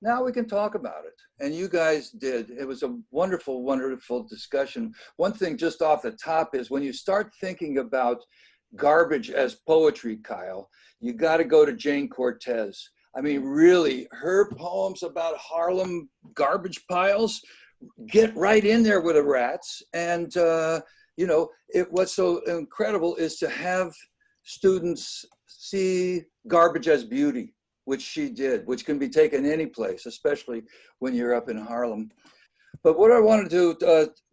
Now we can talk about it, and you guys did. It was a wonderful, wonderful discussion. One thing just off the top is when you start thinking about garbage as poetry, Kyle, you got to go to Jane Cortez. I mean, really, her poems about Harlem garbage piles get right in there with the rats. And, you know, what's so incredible is to have students see garbage as beauty, which she did, which can be taken any place, especially when you're up in Harlem. But what I wanted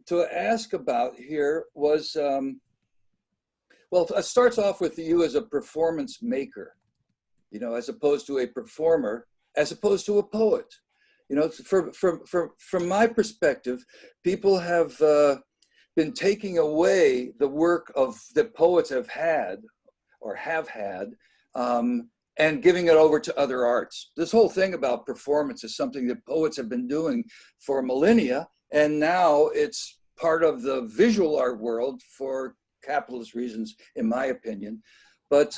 to ask about here was, well, it starts off with you as a performance maker, you know, as opposed to a performer, as opposed to a poet. You know, from my perspective, people have been taking away the work that poets have had, and giving it over to other arts. This whole thing about performance is something that poets have been doing for millennia, and now it's part of the visual art world for capitalist reasons, in my opinion. But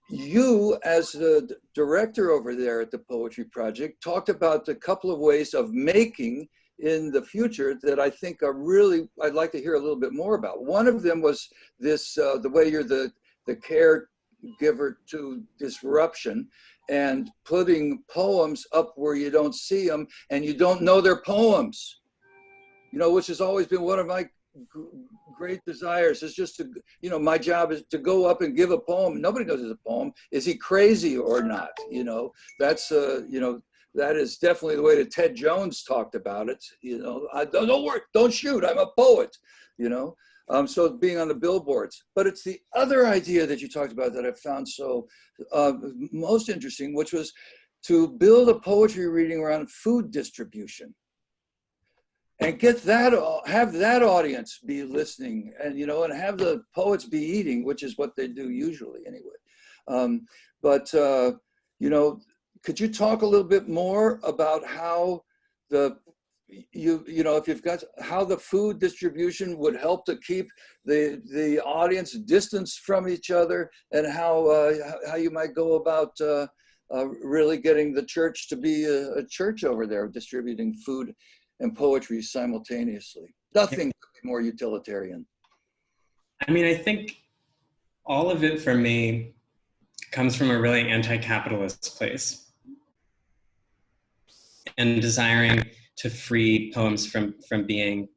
you, as the director over there at the Poetry Project, talked about a couple of ways of making in the future that I think are really, I'd like to hear a little bit more about. One of them was this, the way you're the caregiver to disruption, and putting poems up where you don't see them and you don't know they're poems, you know, which has always been one of my great desires. Is just to, you know, my job is to go up and give a poem. Nobody knows it's a poem. Is he crazy or not? You know, that's, you know, that is definitely the way that Ted Jones talked about it. You know, don't worry, don't shoot, I'm a poet, you know. So being on the billboards. But it's the other idea that you talked about that I found so most interesting, which was to build a poetry reading around food distribution. and get that, have that audience be listening, and and have the poets be eating, which is what they do usually anyway. But could you talk a little bit more about how if you've got how the food distribution would help to keep the audience distance from each other, and how you might go about really getting the church to be a church over there, distributing food and poetry simultaneously? Nothing could be more utilitarian. I mean, I think all of it for me comes from a really anti-capitalist place, and desiring to free poems from being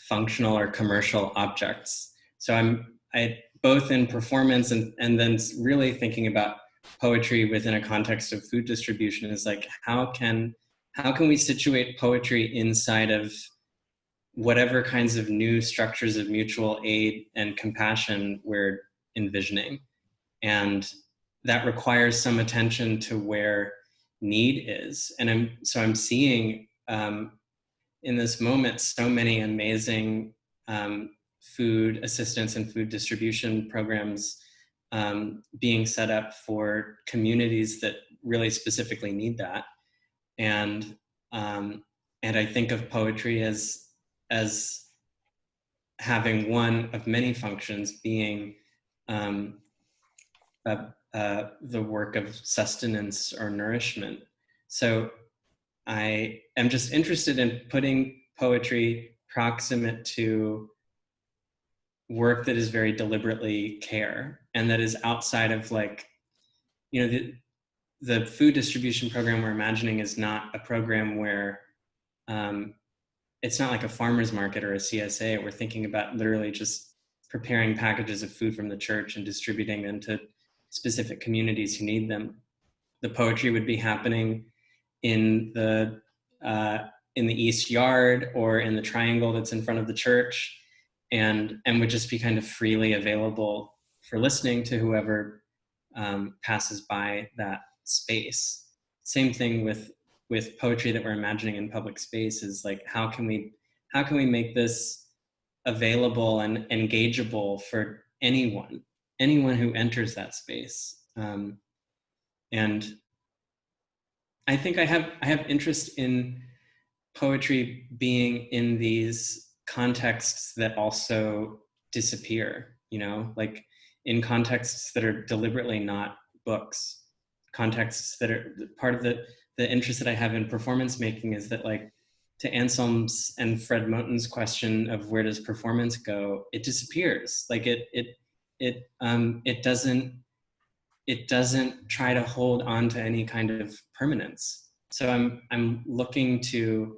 functional or commercial objects. So I both in performance and then really thinking about poetry within a context of food distribution is like, how can we situate poetry inside of whatever kinds of new structures of mutual aid and compassion we're envisioning? And that requires some attention to where need is. And I'm seeing in this moment so many amazing food assistance and food distribution programs being set up for communities that really specifically need that. And I think of poetry as having one of many functions, being the work of sustenance or nourishment. So I am just interested in putting poetry proximate to work that is very deliberately care, and that is outside of the food distribution program we're imagining is not a program where it's not like a farmer's market or a CSA. We're thinking about literally just preparing packages of food from the church and distributing them to specific communities who need them. The poetry would be happening in the East Yard or in the triangle that's in front of the church, and would just be kind of freely available for listening to whoever passes by that space. Same thing with poetry that we're imagining in public space is like, how can we make this available and engageable for anyone who enters that space? And I think I have interest in poetry being in these contexts that also disappear, like in contexts that are deliberately not books, contexts that are part of the interest that I have in performance making is that, like, to Anselm's and Fred Moten's question of where does performance go, it disappears. Like it doesn't try to hold on to any kind of permanence. So I'm looking to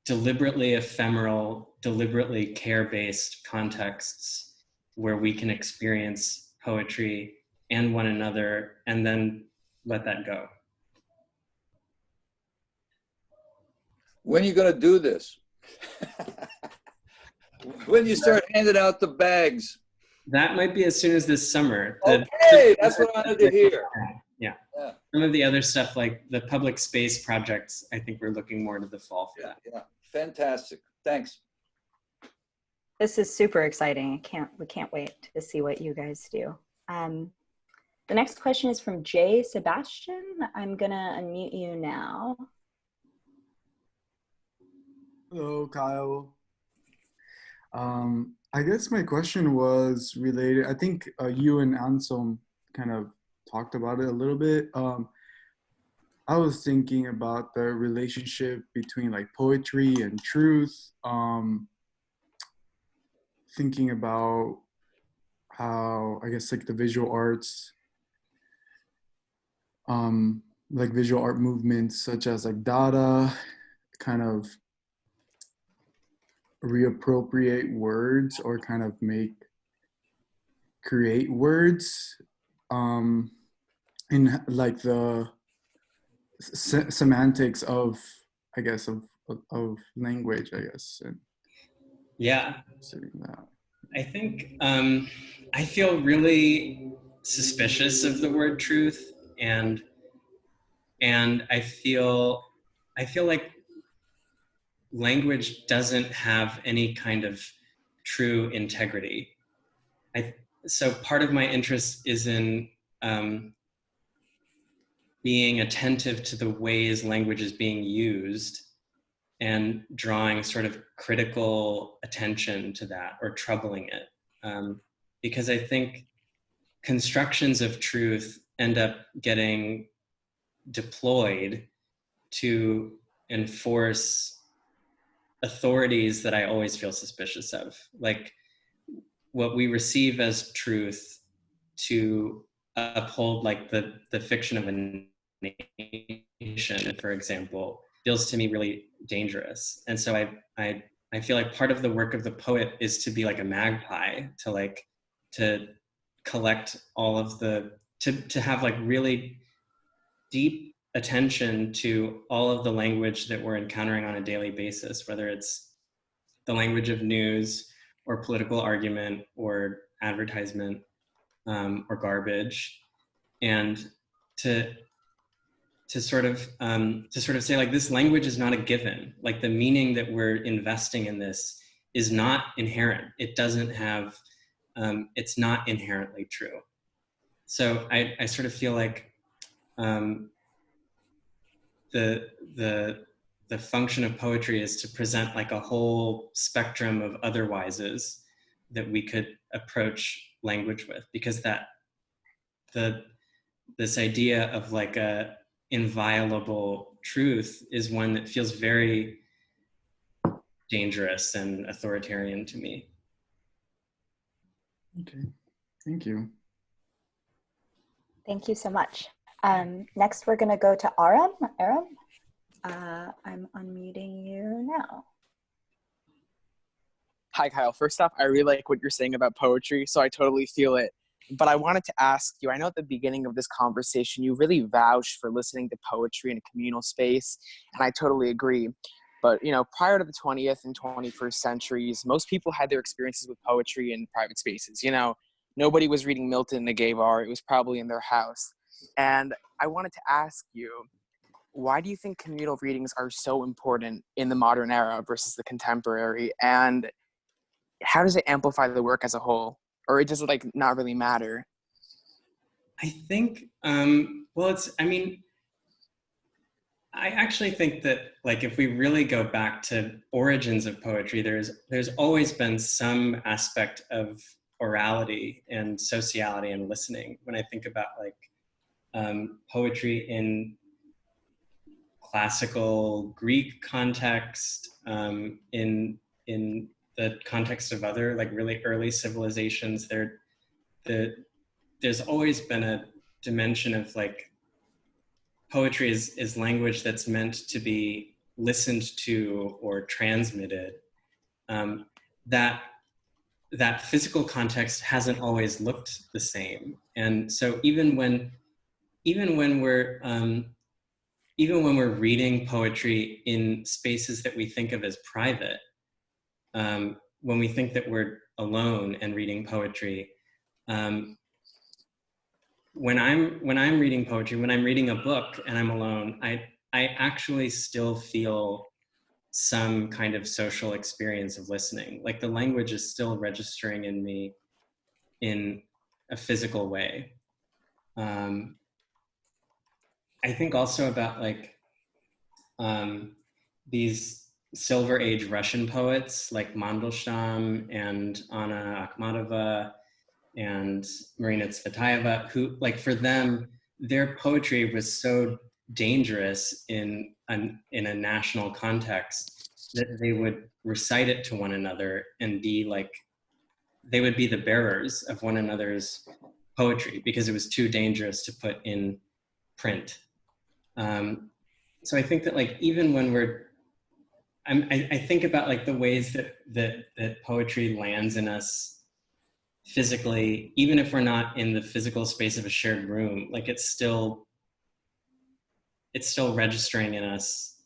deliberately ephemeral, deliberately care-based contexts where we can experience poetry and one another, and then let that go. When are you going to do this? When you start handing out the bags? That might be as soon as this summer. Okay, that's what I wanted to hear. Yeah. Some of the other stuff, like the public space projects, I think we're looking more to the fall for that. Yeah, fantastic. Thanks. This is super exciting. We can't wait to see what you guys do. The next question is from Jay Sebastian. I'm gonna unmute you now. Hello, Kyle. I guess my question was related. I think you and Anselm kind of talked about it a little bit. I was thinking about the relationship between like poetry and truth. Thinking about how, I guess, like the visual arts, like visual art movements such as like Dada kind of reappropriate words or kind of create words in like the semantics of, I guess, of language, I guess. And yeah, that. I think I feel really suspicious of the word truth, and I feel I feel like language doesn't have any kind of true integrity. So part of my interest is in being attentive to the ways language is being used and drawing sort of critical attention to that or troubling it. Because I think constructions of truth end up getting deployed to enforce authorities that I always feel suspicious of. Like what we receive as truth to uphold like the fiction of a nation, for example, feels to me really dangerous. And so I feel like part of the work of the poet is to be like a magpie, to collect all of to have like really deep attention to all of the language that we're encountering on a daily basis, whether it's the language of news or political argument or advertisement or garbage, and to sort of say like this language is not a given. Like the meaning that we're investing in this is not inherent. It doesn't have. It's not inherently true. So I sort of feel like the function of poetry is to present like a whole spectrum of otherwises that we could approach language with, because this idea of like a inviolable truth is one that feels very dangerous and authoritarian to me. Okay, thank you. Thank you so much. Next, we're going to go to Aram. Aram, I'm unmuting you now. Hi, Kyle. First off, I really like what you're saying about poetry, so I totally feel it. But I wanted to ask you, I know at the beginning of this conversation, you really vouched for listening to poetry in a communal space, and I totally agree. But, you know, prior to the 20th and 21st centuries, most people had their experiences with poetry in private spaces. You know, nobody was reading Milton in a gay bar. It was probably in their house. And I wanted to ask you, why do you think communal readings are so important in the modern era versus the contemporary? And how does it amplify the work as a whole? Or it does it like not really matter? I think, well, I actually think that like if we really go back to origins of poetry, there's always been some aspect of orality and sociality and listening. When I think about like poetry in classical Greek context, in the context of other like really early civilizations, there's always been a dimension of like poetry is language that's meant to be listened to or transmitted. That physical context hasn't always looked the same, and so even when we're reading poetry in spaces that we think of as private, when we think that we're alone and reading poetry, when I'm reading poetry, when I'm reading a book and I'm alone, I actually still feel some kind of social experience of listening. Like the language is still registering in me in a physical way. I think also about like these Silver Age Russian poets like Mandelstam and Anna Akhmatova and Marina Tsvetaeva, who, like, for them, their poetry was so dangerous in a national context that they would recite it to one another and be like, they would be the bearers of one another's poetry because it was too dangerous to put in print. So I think that like, even when I think about like the ways that poetry lands in us physically, even if we're not in the physical space of a shared room, like it's still registering in us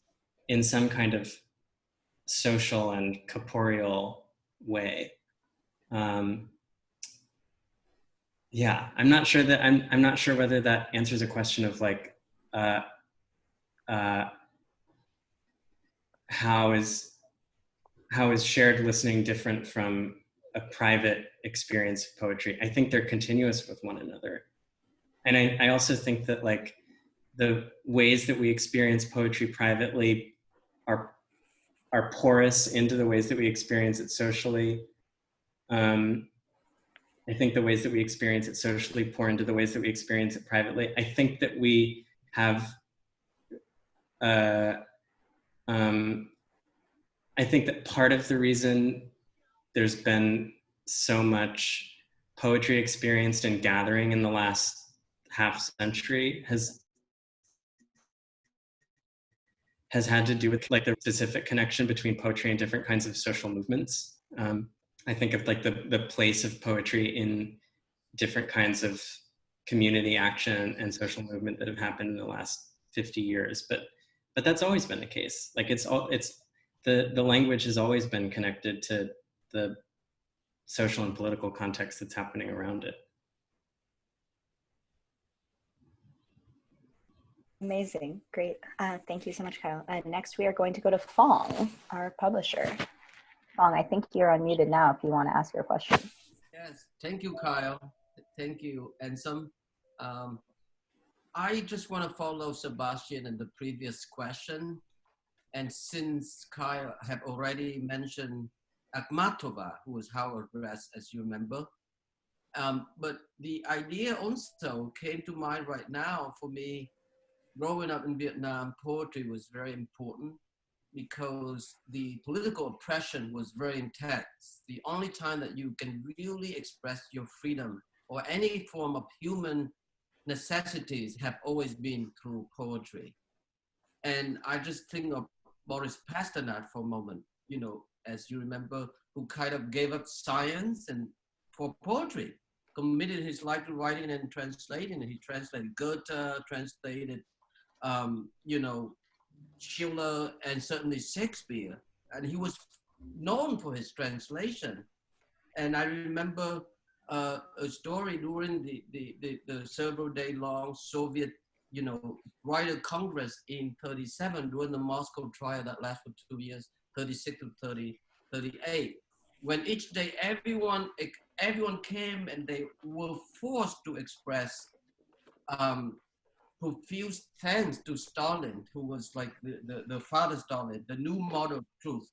in some kind of social and corporeal way. Yeah, I'm not sure whether that answers a question of like how is shared listening different from a private experience of poetry? I think they're continuous with one another. And I also think that like the ways that we experience poetry privately are porous into the ways that we experience it socially. I think the ways that we experience it socially pour into the ways that we experience it privately. I think that we have, I think that part of the reason there's been so much poetry experienced and gathering in the last half century has had to do with like the specific connection between poetry and different kinds of social movements. I think of like the place of poetry in different kinds of community action and social movement that have happened in the last 50 years. But that's always been the case. Like the language has always been connected to the social and political context that's happening around it. Amazing, great. Thank you so much, Kyle. Next, we are going to go to Fong, our publisher. Fong, I think you're unmuted now if you want to ask your question. Yes, thank you, Kyle. Thank you, Anselm. I just want to follow Sebastian in the previous question. And since Kyle have already mentioned Akhmatova, who was Howard Rest, as you remember, but the idea also came to mind right now for me. Growing up in Vietnam, poetry was very important because the political oppression was very intense. The only time that you can really express your freedom or any form of human necessities have always been through poetry. And I just think of Boris Pasternak for a moment, you know, as you remember, who kind of gave up science and for poetry, committed his life to writing and translating. He translated Goethe, translated you know, Schiller, and certainly Shakespeare. And he was known for his translation. And I remember a story during the several day long Soviet, you know, Writer Congress in 37, during the Moscow trial that lasted for 2 years, 36 to 38. When each day everyone came and they were forced to express profuse thanks to Stalin, who was like the father Stalin, the new model of truth,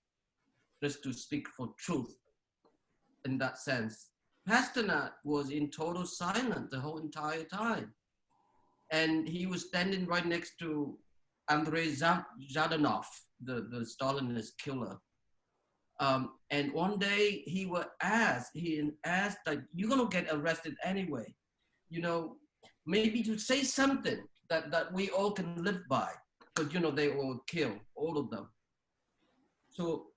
just to speak for truth in that sense. Pasternak was in total silence the whole entire time. And he was standing right next to Andrei Zhadanov, the Stalinist killer. And one day he asked, like, you're gonna get arrested anyway. You know, maybe to say something that we all can live by, because, you know, they all kill, all of them. So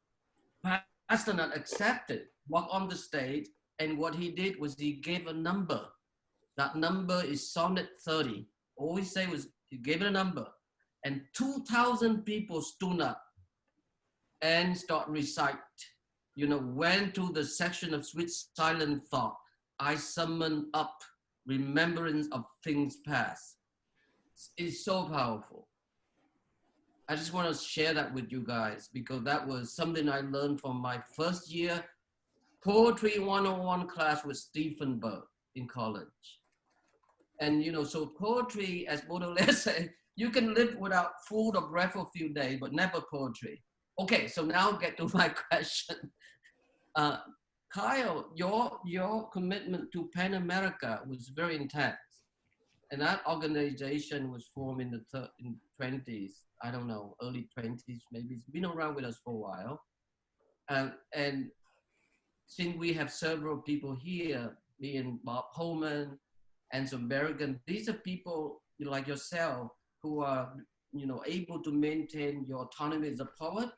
Pasternak accepted, walked on the stage, and what he did was he gave a number. That number is Sonnet 30. All he said was, he gave it a number, and 2,000 people stood up and start recite. You know, went to the section of sweet silent thought. I summon up remembrance of things past. It's so powerful. I just want to share that with you guys because that was something I learned from my first year Poetry 101 class with Stephen Burke in college. And, you know, so poetry, as Baudelaire said, you can live without food or breath for a few days, but never poetry. Okay, so now get to my question. Kyle, your commitment to Pan America was very intense. And that organization was formed in the 20s, I don't know, early 20s, maybe. It's been around with us for a while. And since we have several people here, me and Bob Holman, Anselm Berrigan, these are people, you know, like yourself who are, you know, able to maintain your autonomy as a poet,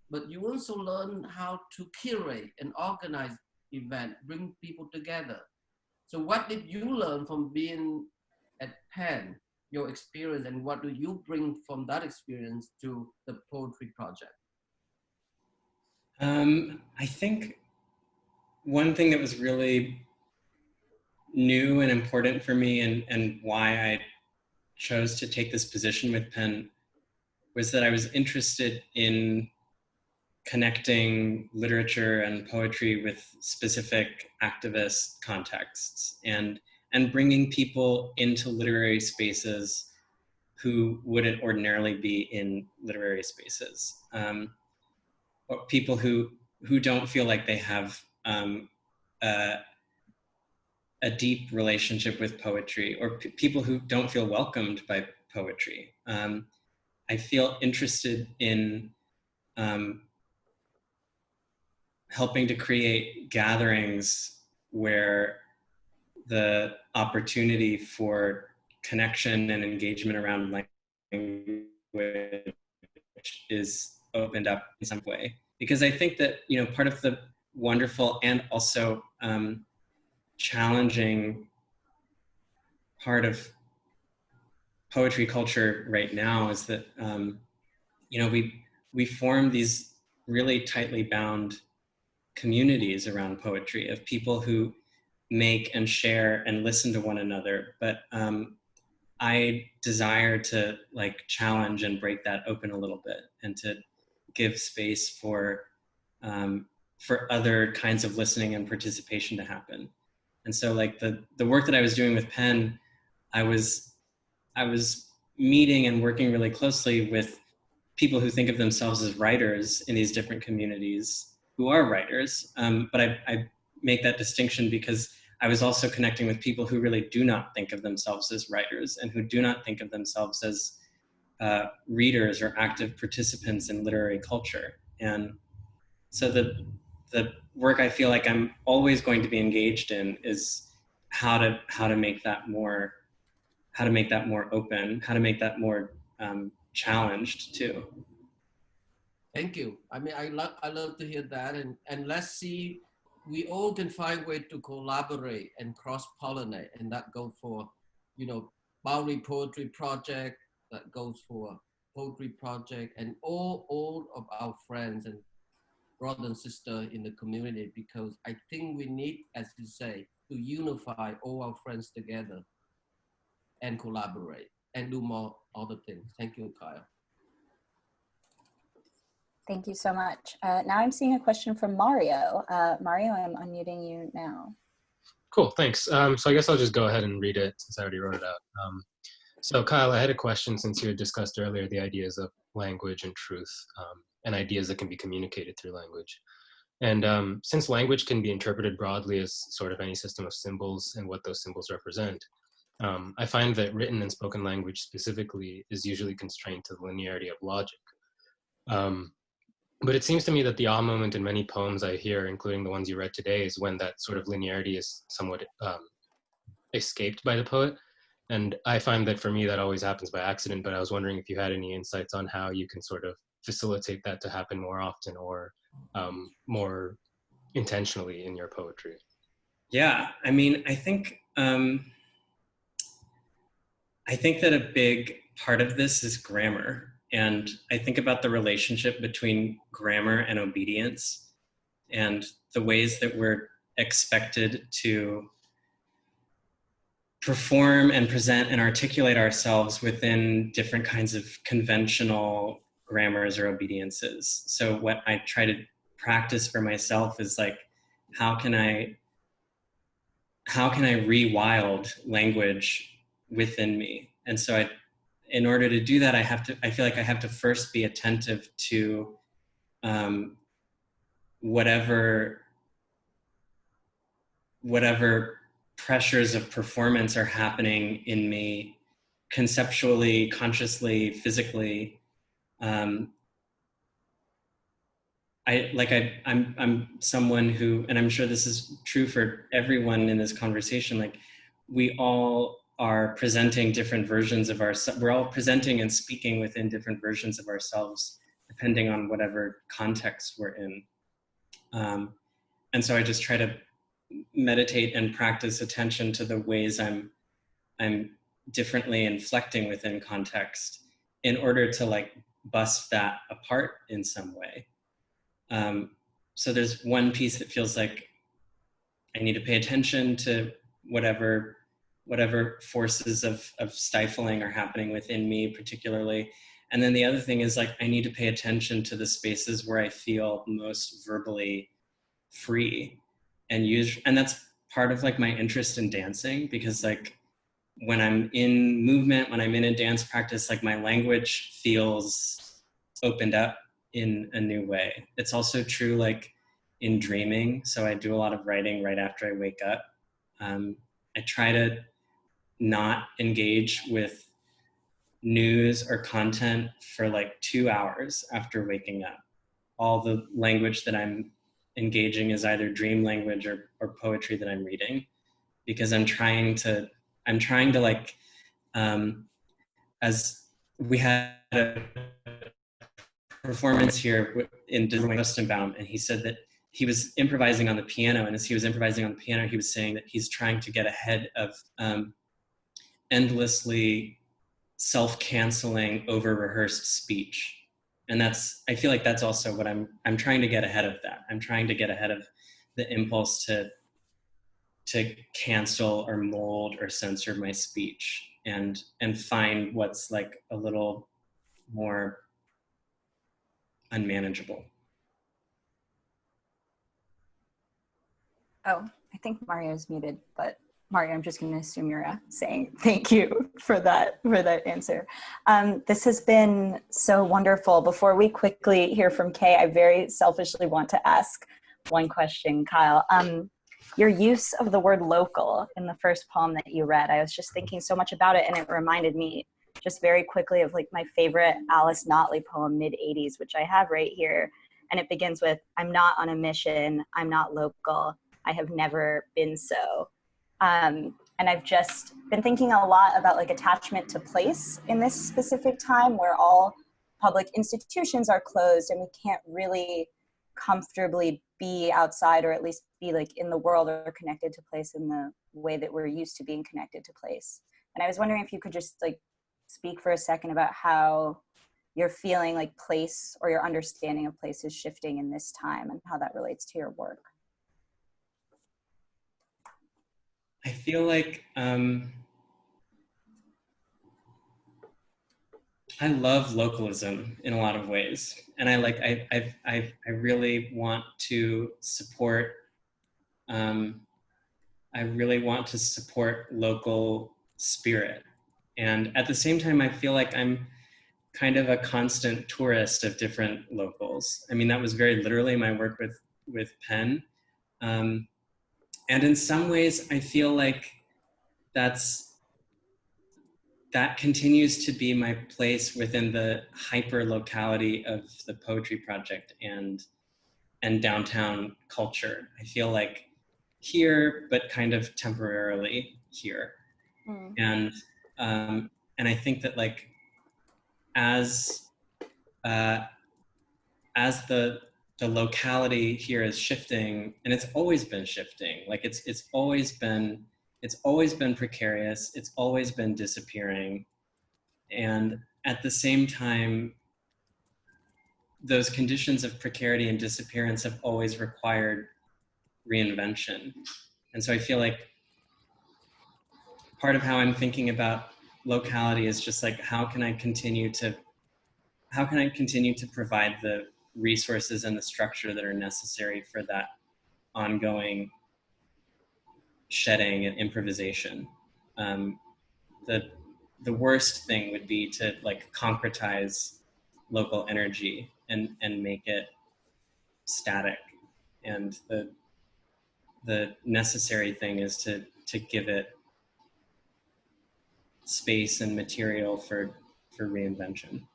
but you also learn how to curate and organize events, bring people together. So what did you learn from being at Penn, your experience, and what do you bring from that experience to the poetry project? I think one thing that was really new and important for me and why I chose to take this position with Penn was that I was interested in connecting literature and poetry with specific activist contexts, and bringing people into literary spaces who wouldn't ordinarily be in literary spaces, or people who don't feel like they have a deep relationship with poetry, or people who don't feel welcomed by poetry. I feel interested in helping to create gatherings where the opportunity for connection and engagement around language is opened up in some way. Because I think that, you know, part of the wonderful and also challenging part of poetry culture right now is that, you know, we form these really tightly bound communities around poetry of people who make and share and listen to one another. But I desire to like challenge and break that open a little bit, and to give space for other kinds of listening and participation to happen. And so like the work that I was doing with Penn, I was meeting and working really closely with people who think of themselves as writers in these different communities, who are writers. But I make that distinction because I was also connecting with people who really do not think of themselves as writers, and who do not think of themselves as readers or active participants in literary culture. And so the work I feel like I'm always going to be engaged in is how to make that more open, how to make that more challenged too. Thank you. I mean, I love to hear that, and let's see, we all can find way to collaborate and cross-pollinate, and that goes for, you know, Boundary Poetry Project, that goes for Poetry Project, and all of our friends and brothers and sisters in the community, because I think we need, as you say, to unify all our friends together and collaborate and do more other things. Thank you, Kyle. Thank you so much. Now I'm seeing a question from Mario. Mario, I'm unmuting you now. Cool, thanks. So I guess I'll just go ahead and read it since I already wrote it out. So Kyle, I had a question since you had discussed earlier the ideas of language and truth, and ideas that can be communicated through language. And since language can be interpreted broadly as sort of any system of symbols and what those symbols represent, I find that written and spoken language specifically is usually constrained to the linearity of logic. But it seems to me that the aha moment in many poems I hear, including the ones you read today, is when that sort of linearity is somewhat escaped by the poet. And I find that for me, that always happens by accident, but I was wondering if you had any insights on how you can sort of facilitate that to happen more often, or more intentionally in your poetry. Yeah, I mean, I think that a big part of this is grammar. And I think about the relationship between grammar and obedience, and the ways that we're expected to perform and present and articulate ourselves within different kinds of conventional grammars or obediences. So what I try to practice for myself is like, how can I rewild language within me? And so in order to do that, I feel like I have to first be attentive to whatever pressures of performance are happening in me, conceptually, consciously, physically. I'm someone who, and I'm sure this is true for everyone in this conversation, like we all are presenting different versions of ourselves. We're all presenting and speaking within different versions of ourselves, depending on whatever context we're in. And so I just try to meditate and practice attention to the ways I'm differently inflecting within context in order to like bust that apart in some way. So there's one piece that feels like I need to pay attention to whatever forces of stifling are happening within me particularly. And then the other thing is like, I need to pay attention to the spaces where I feel most verbally free and that's part of like my interest in dancing, because like when I'm in movement, when I'm in a dance practice, like my language feels opened up in a new way. It's also true like in dreaming. So I do a lot of writing right after I wake up. I try to not engage with news or content for like 2 hours after waking up. All the language that I'm engaging is either dream language or poetry that I'm reading, because I'm trying to like, as we had a performance here in Westenbaum, and he said that he was improvising on the piano, and as he was improvising on the piano, he was saying that he's trying to get ahead of endlessly self-canceling, over-rehearsed speech. And I feel like that's also what I'm trying to get ahead of that. I'm trying to get ahead of the impulse to cancel or mold or censor my speech and find what's like a little more unmanageable. Oh, I think Mario's muted, but Mario, I'm just going to assume you're saying thank you for that answer. This has been so wonderful. Before we quickly hear from Kay, I very selfishly want to ask one question, Kyle. Your use of the word local in the first poem that you read, I was just thinking so much about it, and it reminded me just very quickly of like my favorite Alice Notley poem, Mid-80s, which I have right here. And it begins with, "I'm not on a mission, I'm not local, I have never been so." And I've just been thinking a lot about like attachment to place in this specific time where all public institutions are closed and we can't really comfortably be outside, or at least be like in the world or connected to place in the way that we're used to being connected to place. And I was wondering if you could just like speak for a second about how you're feeling like place or your understanding of place is shifting in this time and how that relates to your work. I feel like I love localism in a lot of ways, and I really want to support. I really want to support local spirit, and at the same time, I feel like I'm kind of a constant tourist of different locals. I mean, that was very literally my work with Penn. And in some ways, I feel like that continues to be my place within the hyper locality of the poetry project and downtown culture. I feel like here, but kind of temporarily here. And I think that like as the locality here is shifting, and it's always been shifting. Like it's always been precarious. It's always been disappearing. And at the same time, those conditions of precarity and disappearance have always required reinvention. And so I feel like part of how I'm thinking about locality is just like, how can I continue to provide the resources and the structure that are necessary for that ongoing shedding and improvisation. The worst thing would be to like concretize local energy and make it static. And the necessary thing is to give it space and material for reinvention.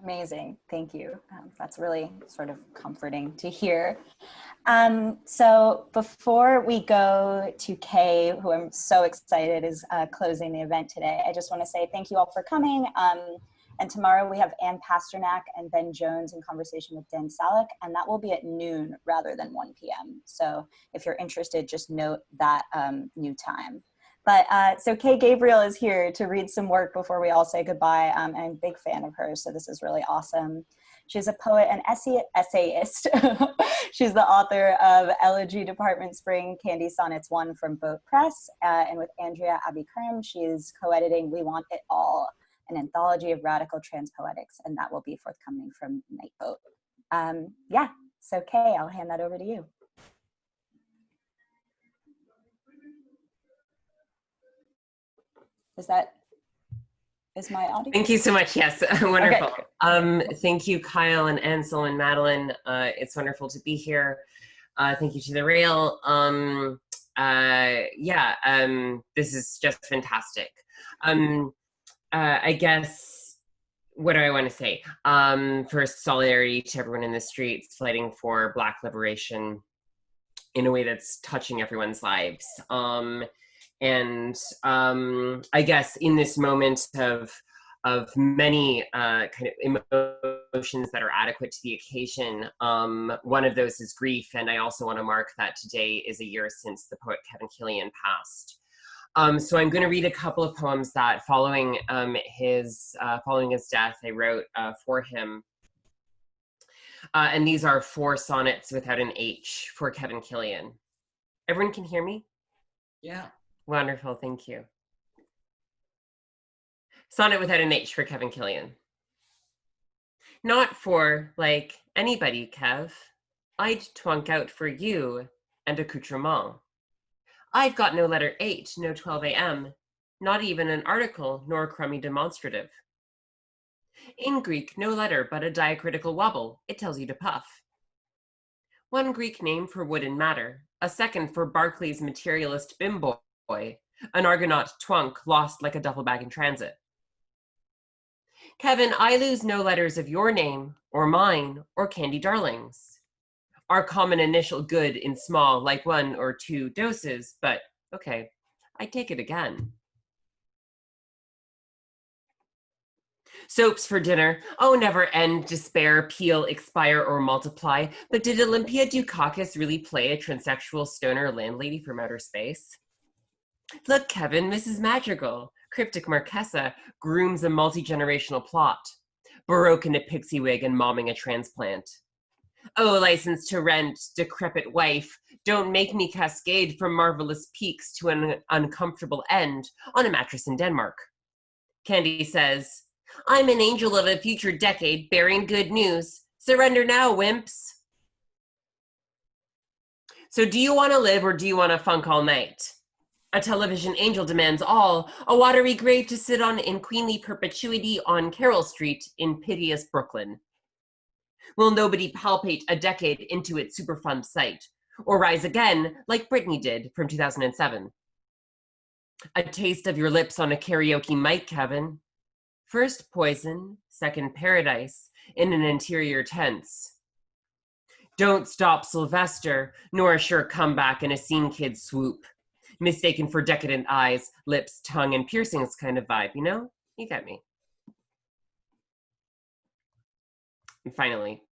Amazing, thank you. That's really sort of comforting to hear. So before we go to Kay, who I'm so excited is closing the event today, I just want to say thank you all for coming. And tomorrow we have Ann Pasternak and Ben Jones in conversation with Dan Salek, and that will be at noon rather than 1 p.m. So if you're interested, just note that new time. But so Kay Gabriel is here to read some work before we all say goodbye. And I'm a big fan of hers, so this is really awesome. She's a poet and essayist. She's the author of Elegy Department Spring, Candy Sonnets 1 from Boat Press. And with Andrea Abi-Karim, she is co-editing We Want It All, an anthology of radical trans poetics, and that will be forthcoming from Nightboat. Yeah, so Kay, I'll hand that over to you. Is my audio? Thank you so much. Yes, wonderful. Okay. Thank you, Kyle and Anselm and Madeline. It's wonderful to be here. Thank you to the Rail. This is just fantastic. I guess, what do I want to say? First, solidarity to everyone in the streets fighting for Black liberation in a way that's touching everyone's lives. I guess in this moment of many kind of emotions that are adequate to the occasion, one of those is grief, and I also want to mark that today is a year since the poet Kevin Killian passed. So I'm going to read a couple of poems that following his death I wrote for him. And these are 4 sonnets without an H for Kevin Killian. Everyone can hear me? Yeah. Wonderful, thank you. Sonnet without an H for Kevin Killian. Not for, like, anybody, Kev. I'd twunk out for you and accoutrement. I've got no letter 8, no 12 a.m., not even an article nor a crummy demonstrative. In Greek, no letter but a diacritical wobble. It tells you to puff. One Greek name for wood and matter, a second for Barclay's materialist bimbo, an Argonaut twunk lost like a duffel bag in transit. Kevin, I lose no letters of your name, or mine, or Candy Darling's. Our common initial good in small, like 1 or 2 doses, but okay, I take it again. Soaps for dinner. Oh, never end, despair, peel, expire, or multiply. But did Olympia Dukakis really play a transsexual stoner landlady from outer space? Look, Kevin, Mrs. Madrigal, cryptic Marquesa, grooms a multi-generational plot. Baroque in a pixie wig and momming a transplant. Oh, license to rent, decrepit wife, don't make me cascade from marvelous peaks to an uncomfortable end on a mattress in Denmark. Candy says, I'm an angel of a future decade bearing good news. Surrender now, wimps. So do you want to live or do you want to funk all night? A television angel demands all, a watery grave to sit on in queenly perpetuity on Carroll Street in piteous Brooklyn. Will nobody palpate a decade into its Superfund site, or rise again like Britney did from 2007? A taste of your lips on a karaoke mic, Kevin. First poison, second paradise, in an interior tense. Don't stop Sylvester, nor a sure comeback in a scene kid swoop. Mistaken for decadent eyes, lips, tongue, and piercings kind of vibe, you know? You get me. And finally,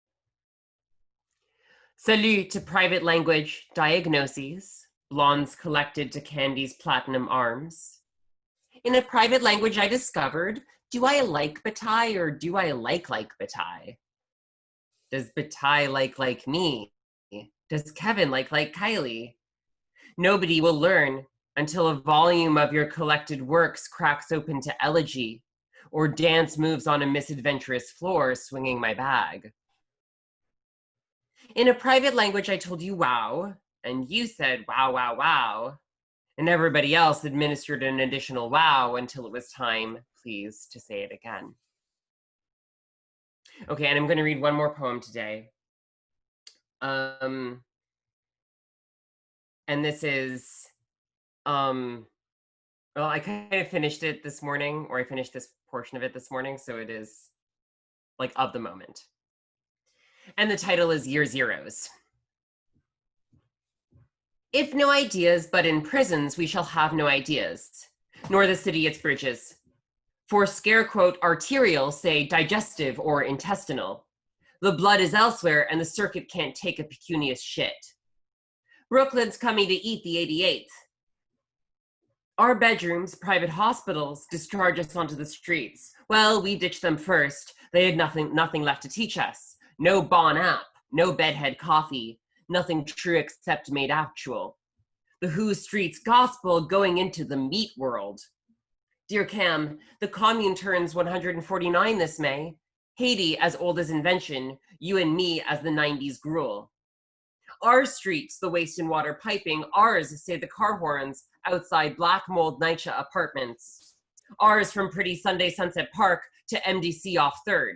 salute to private language diagnoses, blondes collected to Candy's platinum arms. In a private language I discovered, do I like Bataille or do I like Bataille? Does Bataille like me? Does Kevin like Kylie? Nobody will learn until a volume of your collected works cracks open to elegy, or dance moves on a misadventurous floor swinging my bag. In a private language, I told you wow, and you said wow, wow, wow, and everybody else administered an additional wow until it was time, please, to say it again. Okay, and I'm going to read one more poem today. And this is, well, I kind of finished it this morning, or I finished this portion of it this morning, so it is like of the moment. And the title is Year Zeros. If no ideas, but in prisons we shall have no ideas, nor the city its bridges. For scare quote arterial, say digestive or intestinal. The blood is elsewhere and the circuit can't take a pecunious shit. Brooklyn's coming to eat the 88th. Our bedrooms, private hospitals, discharge us onto the streets. Well, we ditched them first. They had nothing left to teach us. No Bon app, no bedhead coffee, nothing true except made actual. The Who Streets gospel going into the meat world. Dear Cam, the commune turns 149 this May. Haiti as old as invention, you and me as the 90s gruel. Our streets, the waste and water piping, ours, say the car horns, outside black mold NYCHA apartments. Ours from pretty Sunday Sunset Park to MDC off 3rd.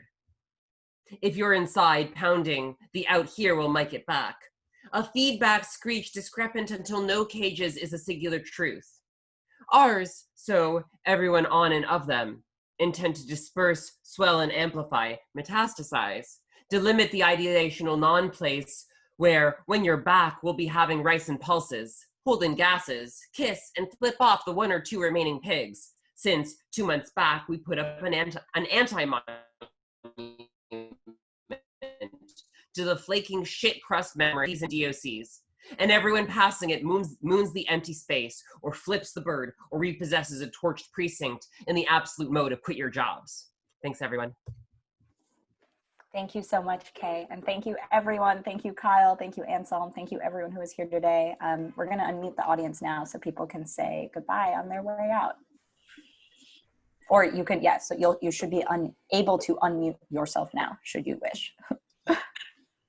If you're inside pounding, the out here will mic it back. A feedback screech discrepant until no cages is a singular truth. Ours, so everyone on and of them, intend to disperse, swell and amplify, metastasize, delimit the ideational non-place where, when you're back, we'll be having rice and pulses, holding gases, kiss and flip off the 1 or 2 remaining pigs, since 2 months back we put up an anti-monument to the flaking shit crust memories and DOCs. And everyone passing it moons the empty space, or flips the bird, or repossesses a torched precinct in the absolute mode of quit your jobs. Thanks, everyone. Thank you so much, Kay. And thank you, everyone. Thank you, Kyle. Thank you, Anselm. Thank you, everyone who is here today. We're going to unmute the audience now so people can say goodbye on their way out. Or you could, yes, so you should be able to unmute yourself now, should you wish.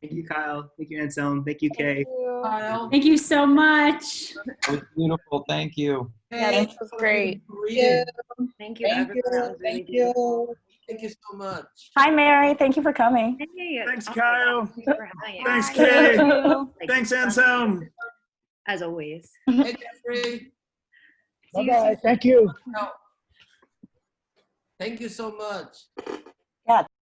Thank you, Kyle. Thank you, Anselm. Thank you, Kay. Kyle. Thank you so much. That was beautiful. Thank you. Hey, This was great. Thank you, everyone. Thank you. Thank you so much. Hi, Mary. Thank you for coming. Hey, Thanks, Kyle. thanks for having Thanks, us. Kay. Like, Thanks, Anselm. As always. Hey, Jeffrey. Bye-bye. Thank you. Thank you so much. Yeah.